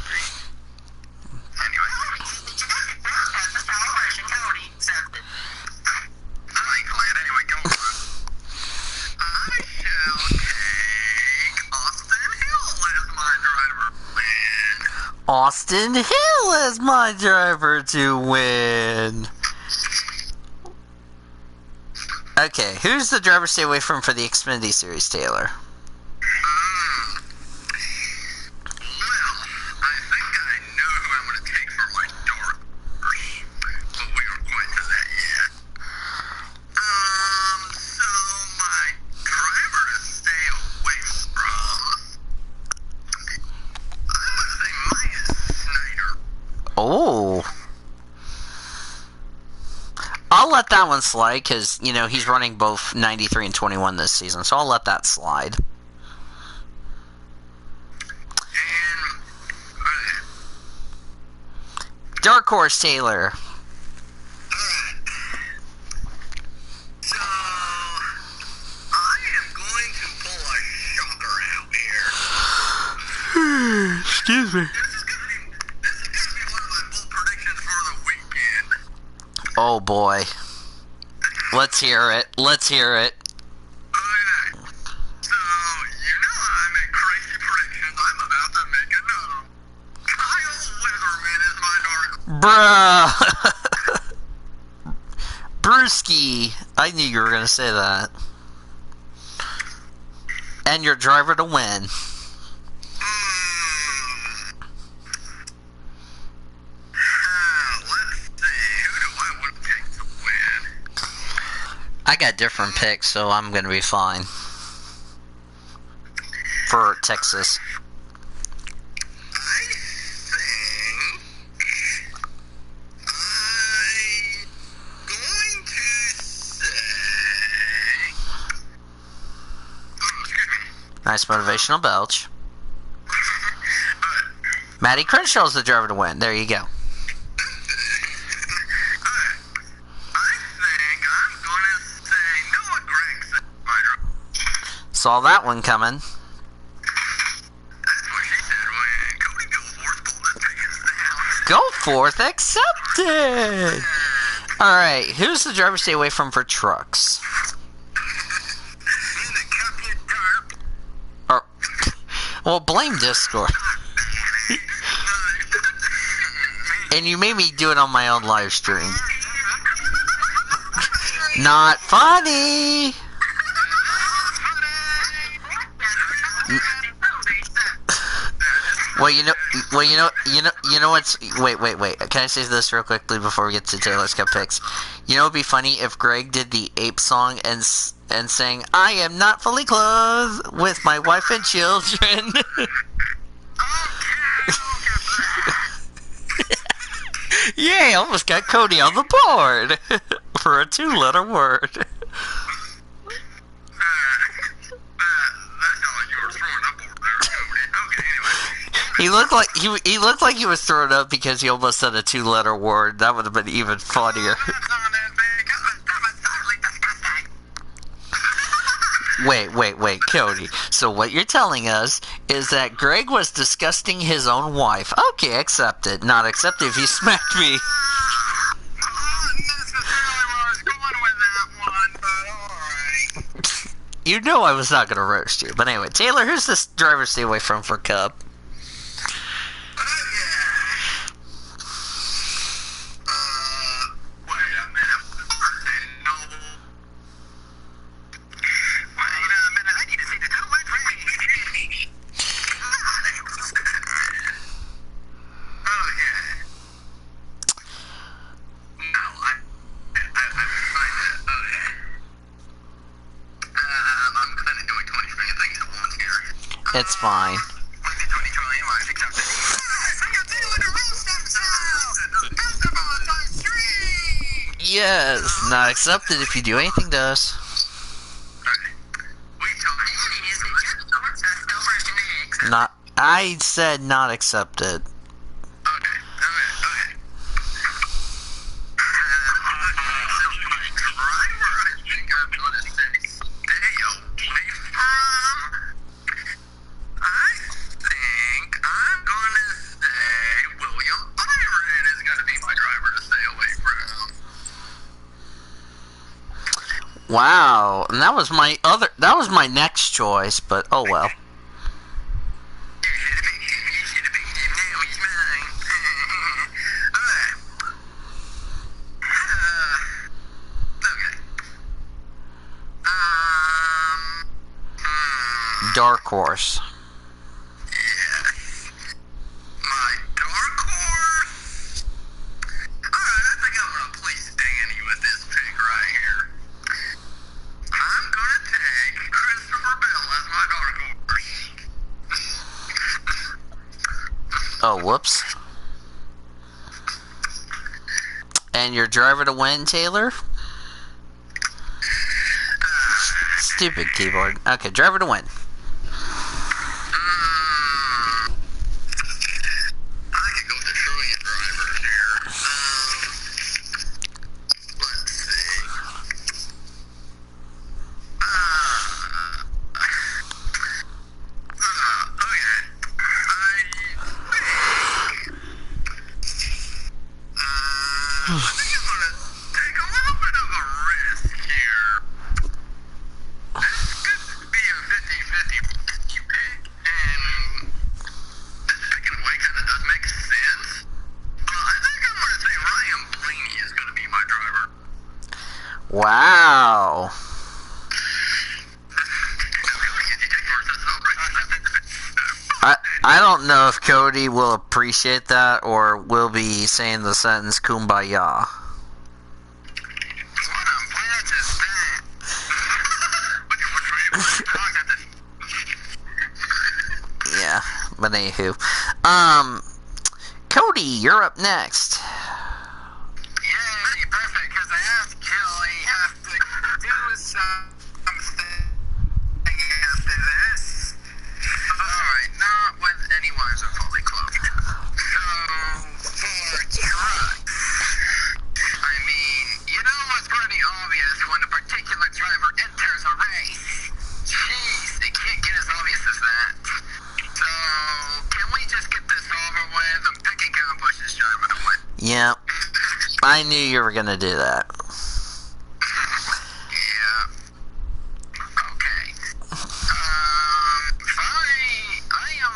Austin Hill is my driver to win. Okay, who's the driver to stay away from for the Xfinity Series, Taylor? Oh. I'll let that one slide because, you know, he's running both 93 and 21 this season, so I'll let that slide. Dark Horse Taylor. So, I am going to pull a shocker out here. Excuse me. This is gonna be one of my bold predictions for the weekend. Oh boy. Let's hear it. Let's hear it. Okay. So, you know I make crazy predictions. I'm about to make another one. Kyle Weatherman is my dark. Bruh. Brewski. I knew you were going to say that. And your driver to win. I got different picks, so I'm going to be fine. For Texas. I think I'm going to say... Nice motivational belch. Matty Crenshaw's the driver to win. There you go. Saw that one coming. That's what she said when Cody Go forth, accepted! Alright, who's the driver to stay away from for trucks? Well, blame Discord. And you made me do it on my own live stream. Not funny. Well, you know what's. Wait. Can I say this real quickly before we get to Taylor's Cup picks? You know, it'd be funny if Greg did the ape song and sang, "I am not fully clothed with my wife and children." Yay! Almost got Cody on the board for a 2-letter word. He looked like he was throwing up because he almost said a 2-letter word. That would have been even funnier. Wait, Cody. So what you're telling us is that Greg was disgusting his own wife. Okay, accept it. Not accept it if you smacked me. You know I was not going to roast you. But anyway, Taylor, who's this driver stay away from for Cup? It's fine. Yes, not accepted if you do anything to us. Not. I said not accepted. Wow, and that was my next choice, but oh well. Dark horse. Oh, whoops. And your driver to win, Taylor? Stupid keyboard. Okay, driver to win. Wow. I don't know if Cody will appreciate that or will be saying the sentence kumbaya. Yeah, but anywho. Cody, you're up next. Yeah, I knew you were gonna do that. Yeah. Okay. I am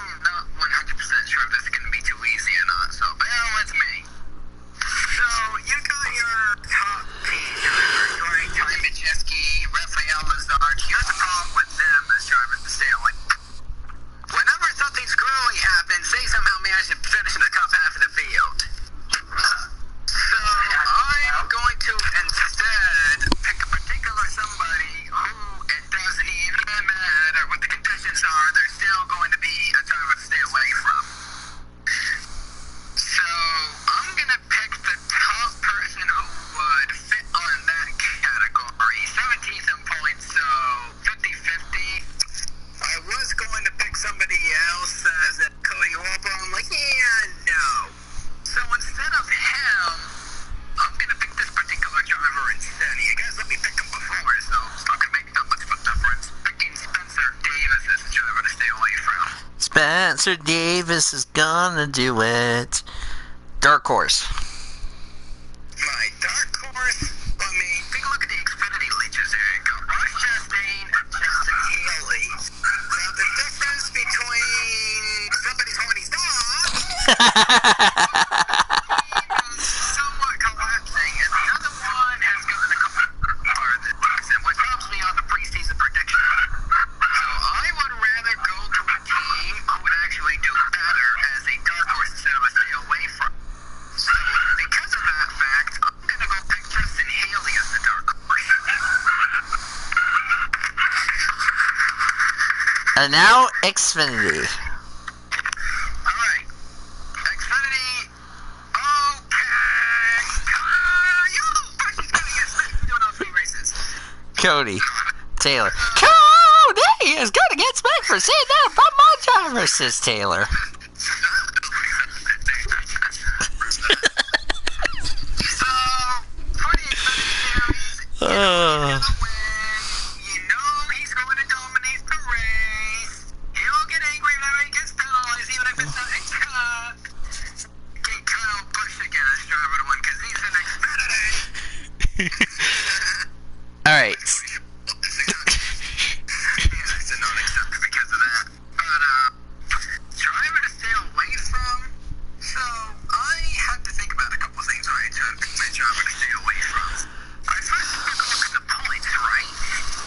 stay away from. Spencer Davis is gonna do it. Dark horse. My dark horse, I mean, take a look at the Xfinity leeches. There you go. Ross Chastain and Justin Haley. Now, the difference between somebody's horny dog is somewhat collapsing, and the other one has gotten a couple part of the decent, which helps me on the preseason prediction. So I would rather go to a team who would actually do better as a dark horse instead of a stay away from. So, because of that fact, I'm going to go pick Justin Haley as the dark horse. And now, Xfinity. Alright. Xfinity. Okay. She's going to get sick doing those three races. Cody Taylor. Cody is gonna get smacked for saying that from my driver, says Taylor. So, for the Xfinity Series, you know he's going to dominate the race. He'll get angry whenever he gets penalized, even if it's not a cut. Get Kyle Busch again as driver to win because he's an Xfinity. Alright. It's a non-acceptor because of that. But, driver to stay away from. So, I had to think about a couple things, right, to pick my driver to stay away from. I first took a look at the points, right?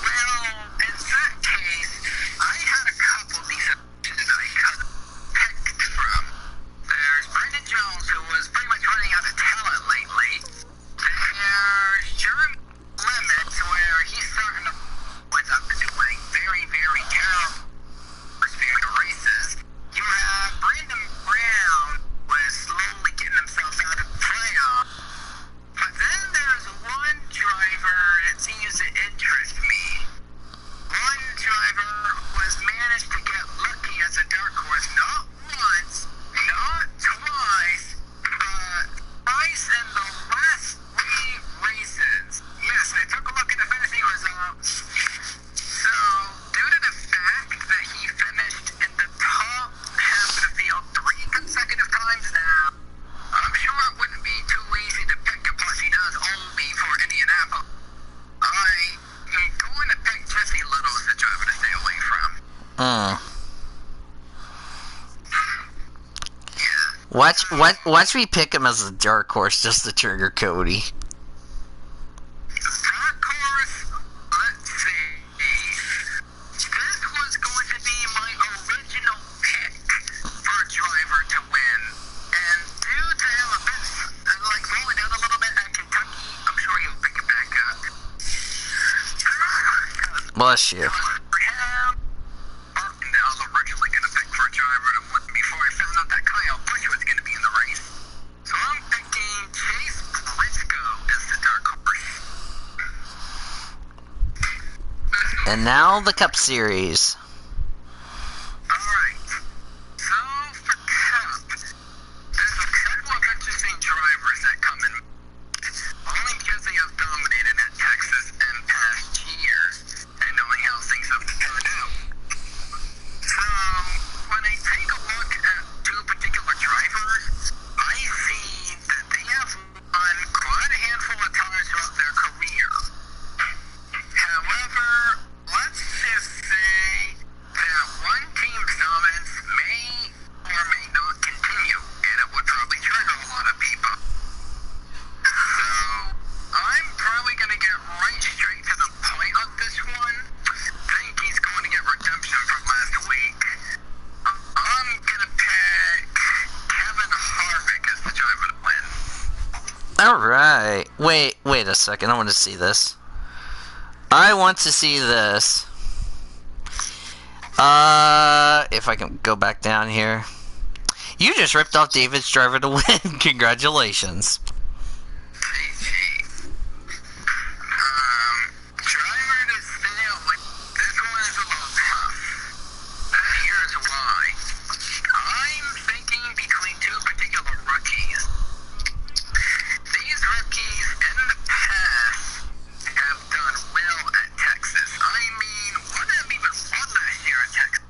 Well, in that case, I had a couple decent options that I could have picked from. There's Brendan Jones, who was pretty much running out of talent lately. There's Jeremy Limits, where he's starting to what's up to doing very, very terrible first few races. You have Brandon Brown was slowly getting himself out of the playoff. But then there's one driver that seems to interest me. One driver was managed to get lucky as a dark horse, not once, not twice, but twice in the last three races. Yes, I took a look at the finishing results. So, due to the fact that he finished in the top half of the field 3 consecutive times now, I'm sure it wouldn't be too easy to pick, and plus he does own me for Indianapolis. I am going to pick Jesse Little as the driver to stay away from. Yeah. Watch me pick him as a dark horse just to trigger Cody. Dark horse, let's see. This was going to be my original pick for a driver to win. And due to him a bit, slowing down a little bit at Kentucky, I'm sure he'll pick it back up. Bless you. For him, I was originally going to pick for a driver to win before I found out that Kyle Busch was going to be in the race. So I'm picking Chase Briscoe as the dark horse. And now the Cup Series. Alright, so for Cup, there's a couple of interesting drivers that come in, only because they have dominated at Texas in past years, and knowing how things have turned out. So, when I take a look at 2 particular drivers, I see that they have won quite a handful of times throughout their career. However, let's just say that one team's dominance may or may not continue, and it would probably trigger a lot of people. So, I'm probably going to get right straight to the point on this one. Think he's going to get redemption from last week. I'm going to pick Kevin Harvick as the driver to win. Alright. Wait a second. I want to see this. I want to see this. If I can go back down here. You just ripped off David's driver to win. Congratulations. Driver to stay away. This one is a little tough. Here's why. I'm thinking between 2 particular rookies. These rookies in the past have done well at Texas. I mean, one of them even won last year at Texas.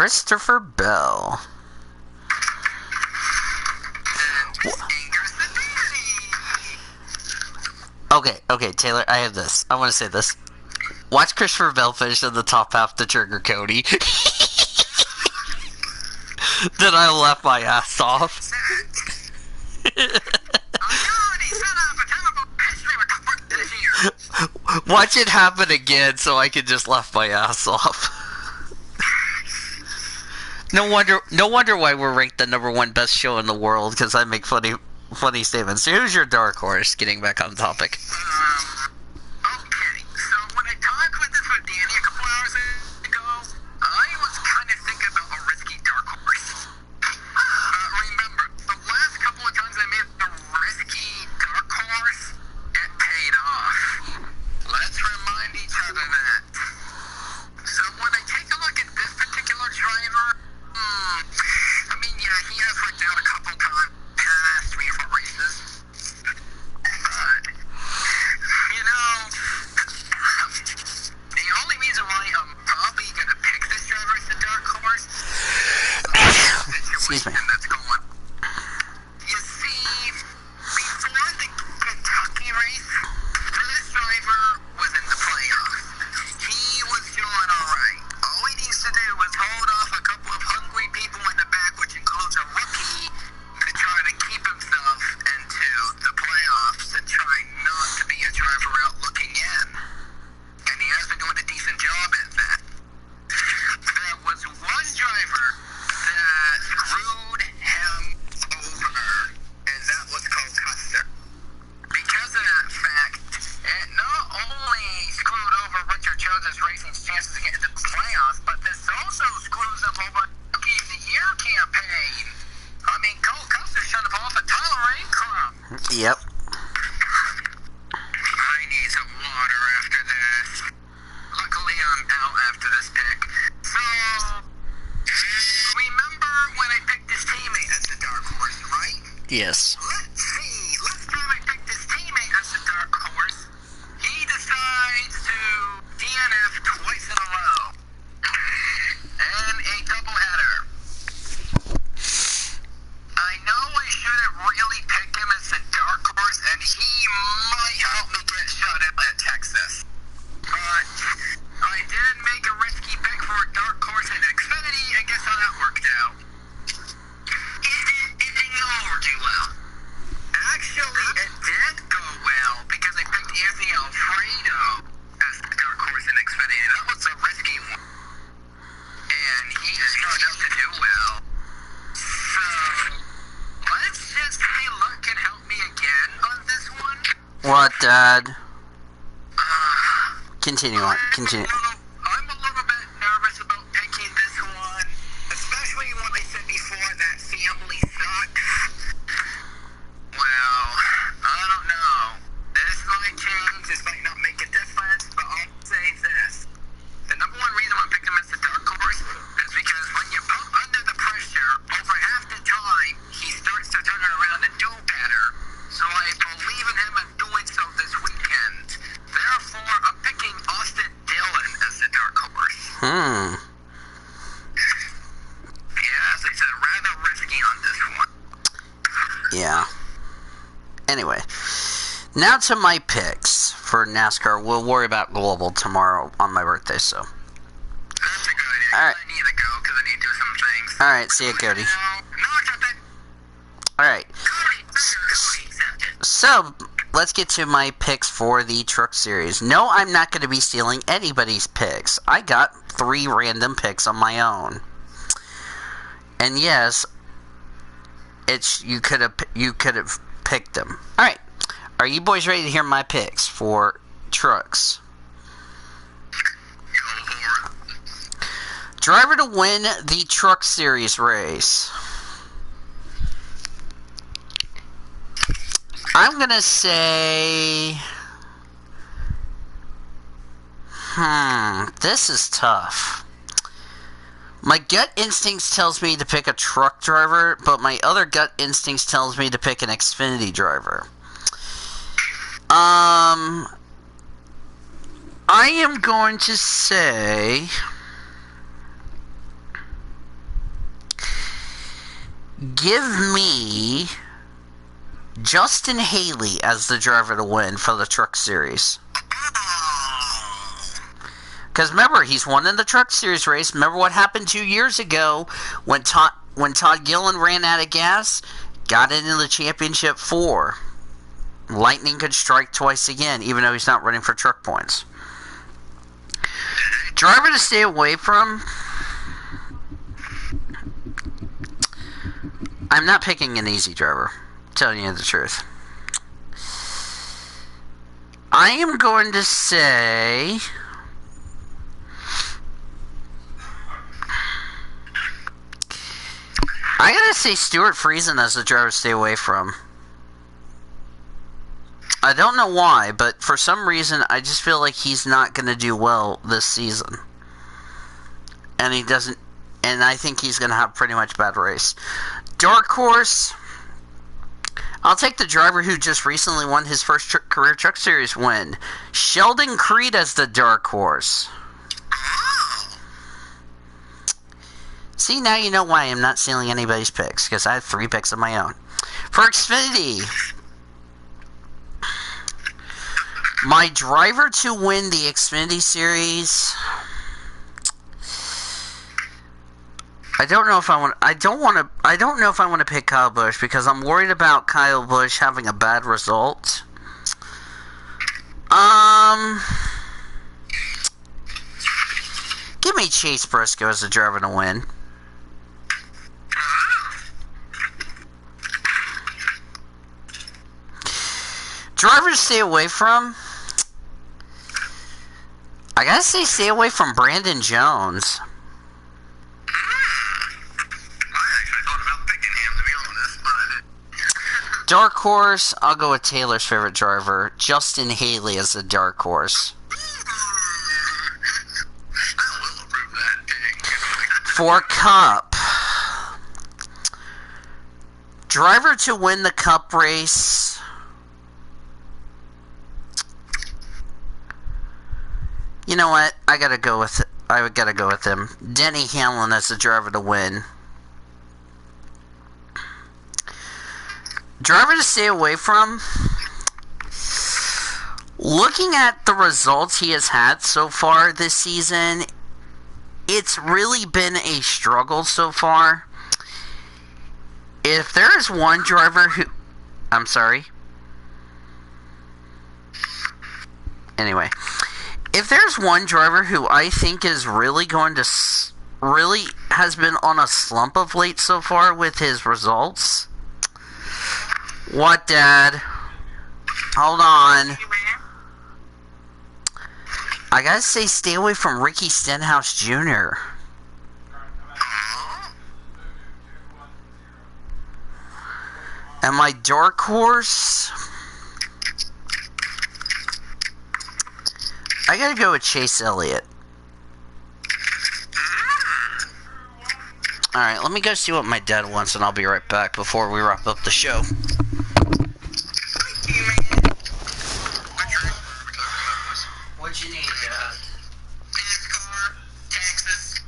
Christopher Bell. Okay, Taylor, I have this. I want to say this. Watch Christopher Bell finish in the top half to trigger Cody. Then I laugh my ass off. Watch it happen again so I can just laugh my ass off. No wonder why we're ranked the #1 best show in the world, because I make funny statements. So who's your dark horse? Getting back on topic. Okay, so when I talked with this with Danny a couple hours ago, I was kind of thinking about a risky dark horse. Remember, the last couple of times I made a risky dark horse, it paid off. Let's remind each other that. So when I take a look at this particular driver, I mean, yeah, he has went down a couple times past 3 or 4 races. But, you know, the only reason why I'm probably going to pick this driver as the dark horse Excuse me. that's going. You see, before the Kentucky race, this driver was in the playoffs. He was doing alright. All he needs to do is hold off a couple of hungry people in the back, which includes a rookie, to try to keep himself into the playoffs and try not to be a driver out looking in. And he has been doing a decent job at that. There was one driver that screwed him over, and that was called Custer. Because of that fact, it not only screwed over Richard Jones' Racing's chances to get into the playoffs, but this also screws up over Rookie of the Year campaign. I mean, Cole Custer should have off a Tyler Ankrum. Yep. I need some water after this. Luckily, I'm out after this pick. So, remember when I picked his teammate as the dark horse, right? Yes. Let's see. Last time I picked his teammate as the dark horse, he decides to DNF twice in a row. And a doubleheader. I know I shouldn't really pick him as the dark horse, and he might help me get shut out at Texas. But I did make a risky pick for a dark horse in Xfinity, and guess how that worked out? It didn't go over too well. Actually, it did go well, because I picked Anthony Alfredo as the dark horse in Xfinity. That was a risky one. And he turned out to do well. So, let's just say luck can help me again on this one. What, Dad? Continue on. Continue. I'm a little bit nervous about picking this one, especially when I said before that family sucks. Well, I don't know. This might change, this might not make a difference, but I'll say this. The #1 reason I'm picking him as the dark horse is because when you put under the pressure, over half the time, he starts to turn it around and do better. So I believe in him and doing so this weekend. Therefore, I'm picking Austin Dillon as the dark horse. Yeah, as I said, rather risky on this one. Yeah. Anyway, now to my picks for NASCAR. We'll worry about Global tomorrow on my birthday, so. That's a good idea. All right. I need to go because I need to do some things. Alright, see you, Cody. No, accepted. Alright, Cody accepted. so let's get to my picks for the Truck Series. No, I'm not going to be stealing anybody's picks. I got 3 random picks on my own. And yes, you could have picked them. Alright, are you boys ready to hear my picks for trucks? Go for it. Driver to win the Truck Series race. I'm gonna say... This is tough. My gut instincts tells me to pick a truck driver, but my other gut instincts tells me to pick an Xfinity driver. I am going to say... give me Justin Haley as the driver to win for the Truck Series. Because remember, he's won in the Truck Series race. Remember what happened 2 years ago when Todd Gillen ran out of gas, got into the championship 4. Lightning could strike twice again, even though he's not running for truck points. Driver to stay away from. I'm not picking an easy driver, telling you the truth. I am going to say... I gotta say Stuart Friesen as the driver to stay away from. I don't know why, but for some reason I just feel like he's not gonna do well this season. And he doesn't, and I think he's gonna have pretty much a bad race. Dark horse, I'll take the driver who just recently won his first career Truck Series win. Sheldon Creed as the dark horse. See, now you know why I'm not stealing anybody's picks, because I have 3 picks of my own. For Xfinity, my driver to win the Xfinity Series, I don't know if I want to pick Kyle Busch, because I'm worried about Kyle Busch having a bad result. Give me Chase Briscoe as the driver to win. Driver to stay away from? I gotta say stay away from Brandon Jones. Dark horse, I'll go with Taylor's favorite driver, Justin Haley as the dark horse. For Cup, driver to win the Cup race. You know what? I gotta go with him. Denny Hamlin as the driver to win. Driver to stay away from. Looking at the results he has had so far this season, it's really been a struggle so far. If there is one driver who... I'm sorry. Anyway. If there's one driver who I think is really going to... really has been on a slump of late so far with his results... What, Dad? Hold on. I gotta say, stay away from Ricky Stenhouse Jr. And my dark horse... I gotta go with Chase Elliott. Alright, let me go see what my dad wants, and I'll be right back before we wrap up the show. What you need, NASCAR, Texas.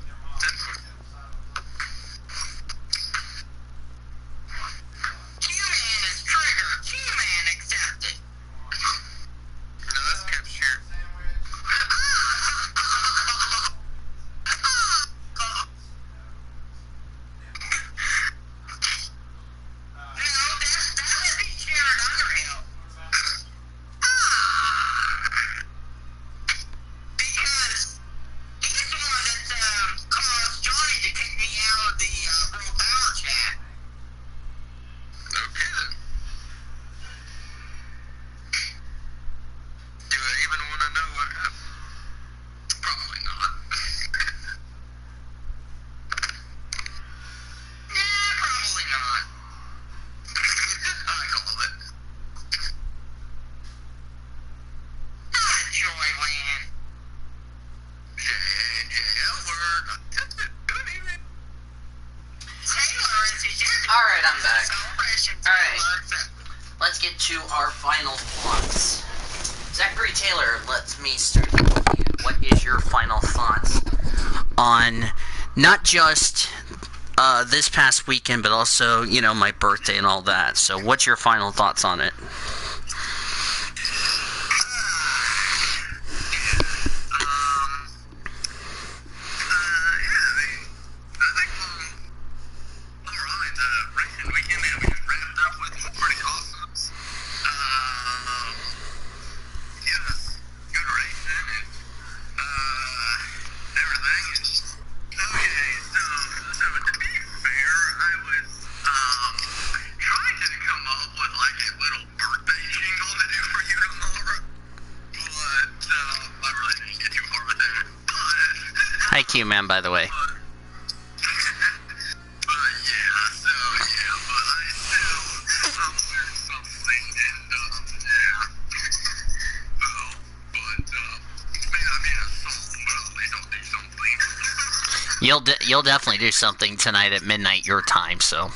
Q-Man is triggered. Q-Man accepted. No, that's kept here. To our final thoughts. Zachary Taylor, let me start with you. What is your final thoughts on not just this past weekend, but also, you know, my birthday and all that. So what's your final thoughts on it? Hi, Q-Man, by the way. You'll definitely do something tonight at midnight your time, so.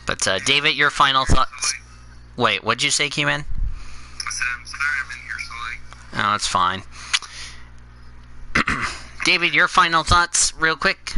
But, David, your final thoughts? Wait, what'd you say, Q-Man? I said, I'm sorry I'm in here so late. Oh, it's fine. David, your final thoughts, real quick?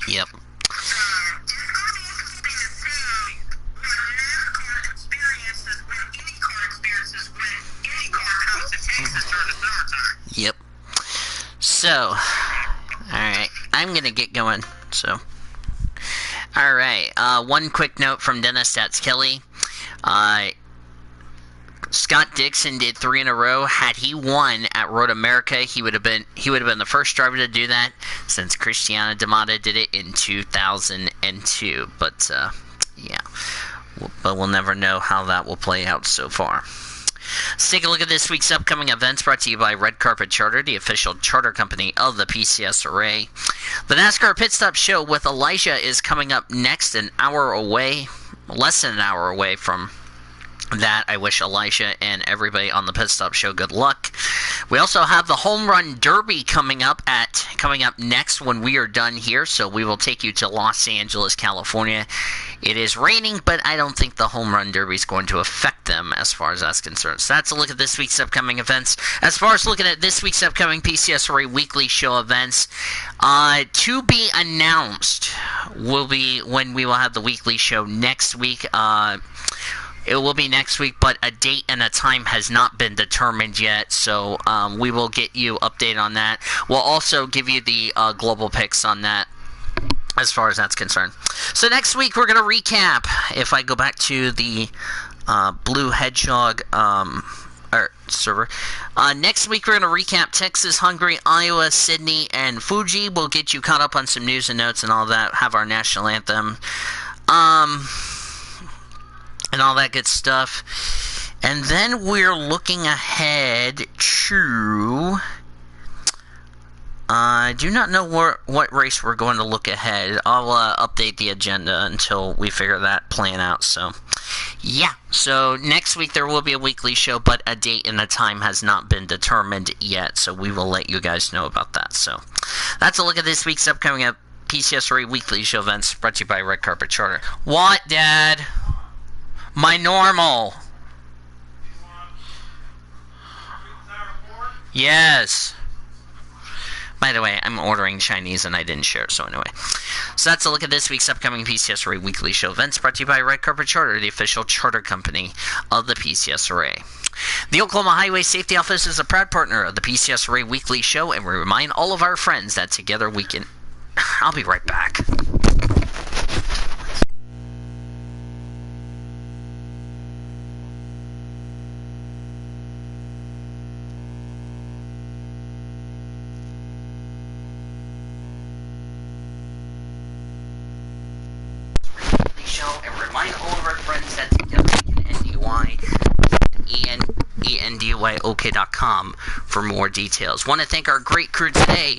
Yep. Yep. So, alright, I'm gonna get going, so. Alright, one quick note from Dennis Stats Kelly. Scott Dixon did 3 in a row. Had he won at Road America, he would have been the first driver to do that since Cristiano D'Amata did it in 2002. But yeah, but we'll never know how that will play out so far. Let's take a look at this week's upcoming events brought to you by Red Carpet Charter, the official charter company of the PCSRA. The NASCAR Pit Stop Show with Elijah is coming up next, an hour away, less than an hour away from that. I wish Elijah and everybody on the Pit Stop Show good luck. We also have the Home Run Derby coming up next when we are done here, so we will take you to Los Angeles, California. It is raining, but I don't think the Home Run Derby is going to affect them as far as that's concerned. So that's a look at this week's upcoming events. As far as looking at this week's upcoming PCSRA weekly show events, to be announced will be when we will have the weekly show next week. It will be next week, but a date and a time has not been determined yet, so we will get you updated on that. We'll also give you the global picks on that as far as that's concerned. So next week we're going to recap. If I go back to the Blue Hedgehog server, next week we're going to recap Texas, Hungary, Iowa, Sydney, and Fuji. We'll get you caught up on some news and notes and all that. Have our national anthem. And all that good stuff. And then we're looking ahead to... I do not know what race we're going to look ahead. I'll update the agenda until we figure that plan out. So, yeah. So, next week there will be a weekly show, but a date and a time has not been determined yet. So, we will let you guys know about that. So, that's a look at this week's upcoming PCSRA weekly show events brought to you by Red Carpet Charter. What, Dad? My normal. Yes. By the way, I'm ordering Chinese and I didn't share, so anyway. So that's a look at this week's upcoming PCSRA weekly show events brought to you by Red Carpet Charter, the official charter company of the PCSRA. The Oklahoma Highway Safety Office is a proud partner of the PCSRA weekly show, and we remind all of our friends that together we can... I'll be right back. show and remind all of our friends that together we can end DUI. ENDUIOK.com for more details. Want to thank our great crew today.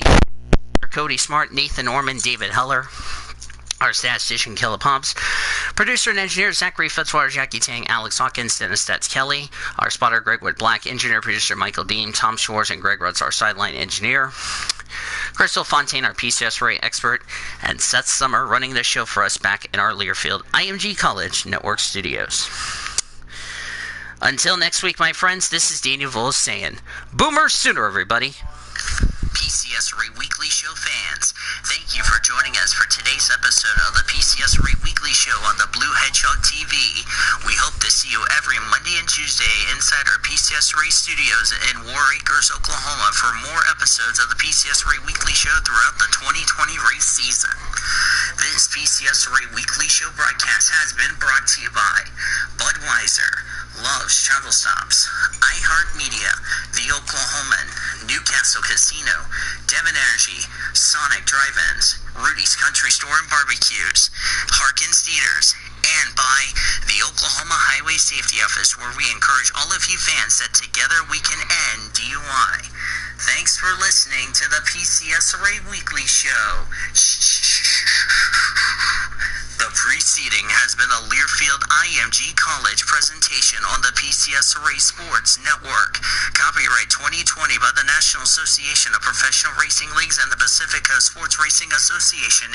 Cody Smart, Nathan Norman, David Heller. Our statistician, Killa Pumps. Producer and engineer, Zachary Fitzwater, Jackie Tang, Alex Hawkins, Dennis Stats Kelly. Our spotter, Greg Wood Black. Engineer, producer, Michael Dean, Tom Schwartz, and Greg Rutz, our sideline engineer. Crystal Fontaine, our PCSRA expert. And Seth Summer running the show for us back in our Learfield IMG College Network studios. Until next week, my friends, this is Daniel Voles saying, Boomer Sooner, everybody. PCSRA Weekly Show fans, thank you for joining us for today's episode of the PCSRA Weekly Show on the Blue Hedgehog TV. We hope to see you every Monday and Tuesday inside our PCSRA studios in War Acres, Oklahoma for more episodes of the PCSRA Weekly Show throughout the 2020 race season. This PCSRA Weekly Show broadcast has been brought to you by Budweiser, Love's Travel Stops, iHeartMedia, The Oklahoman, Newcastle Casino, Devon Energy, Sonic Drive-Ins, Rudy's Country Store and Barbecues, Harkins Theaters, and by the Oklahoma Highway Safety Office, where we encourage all of you fans that together we can end DUI. Thanks for listening to the PCSRA Weekly Show. The preceding has been a Learfield IMG College presentation on the PCSRA Sports Network. Copyright 2020 by the National Association of Professional Racing Leagues and the Pacific Coast Sports Racing Association,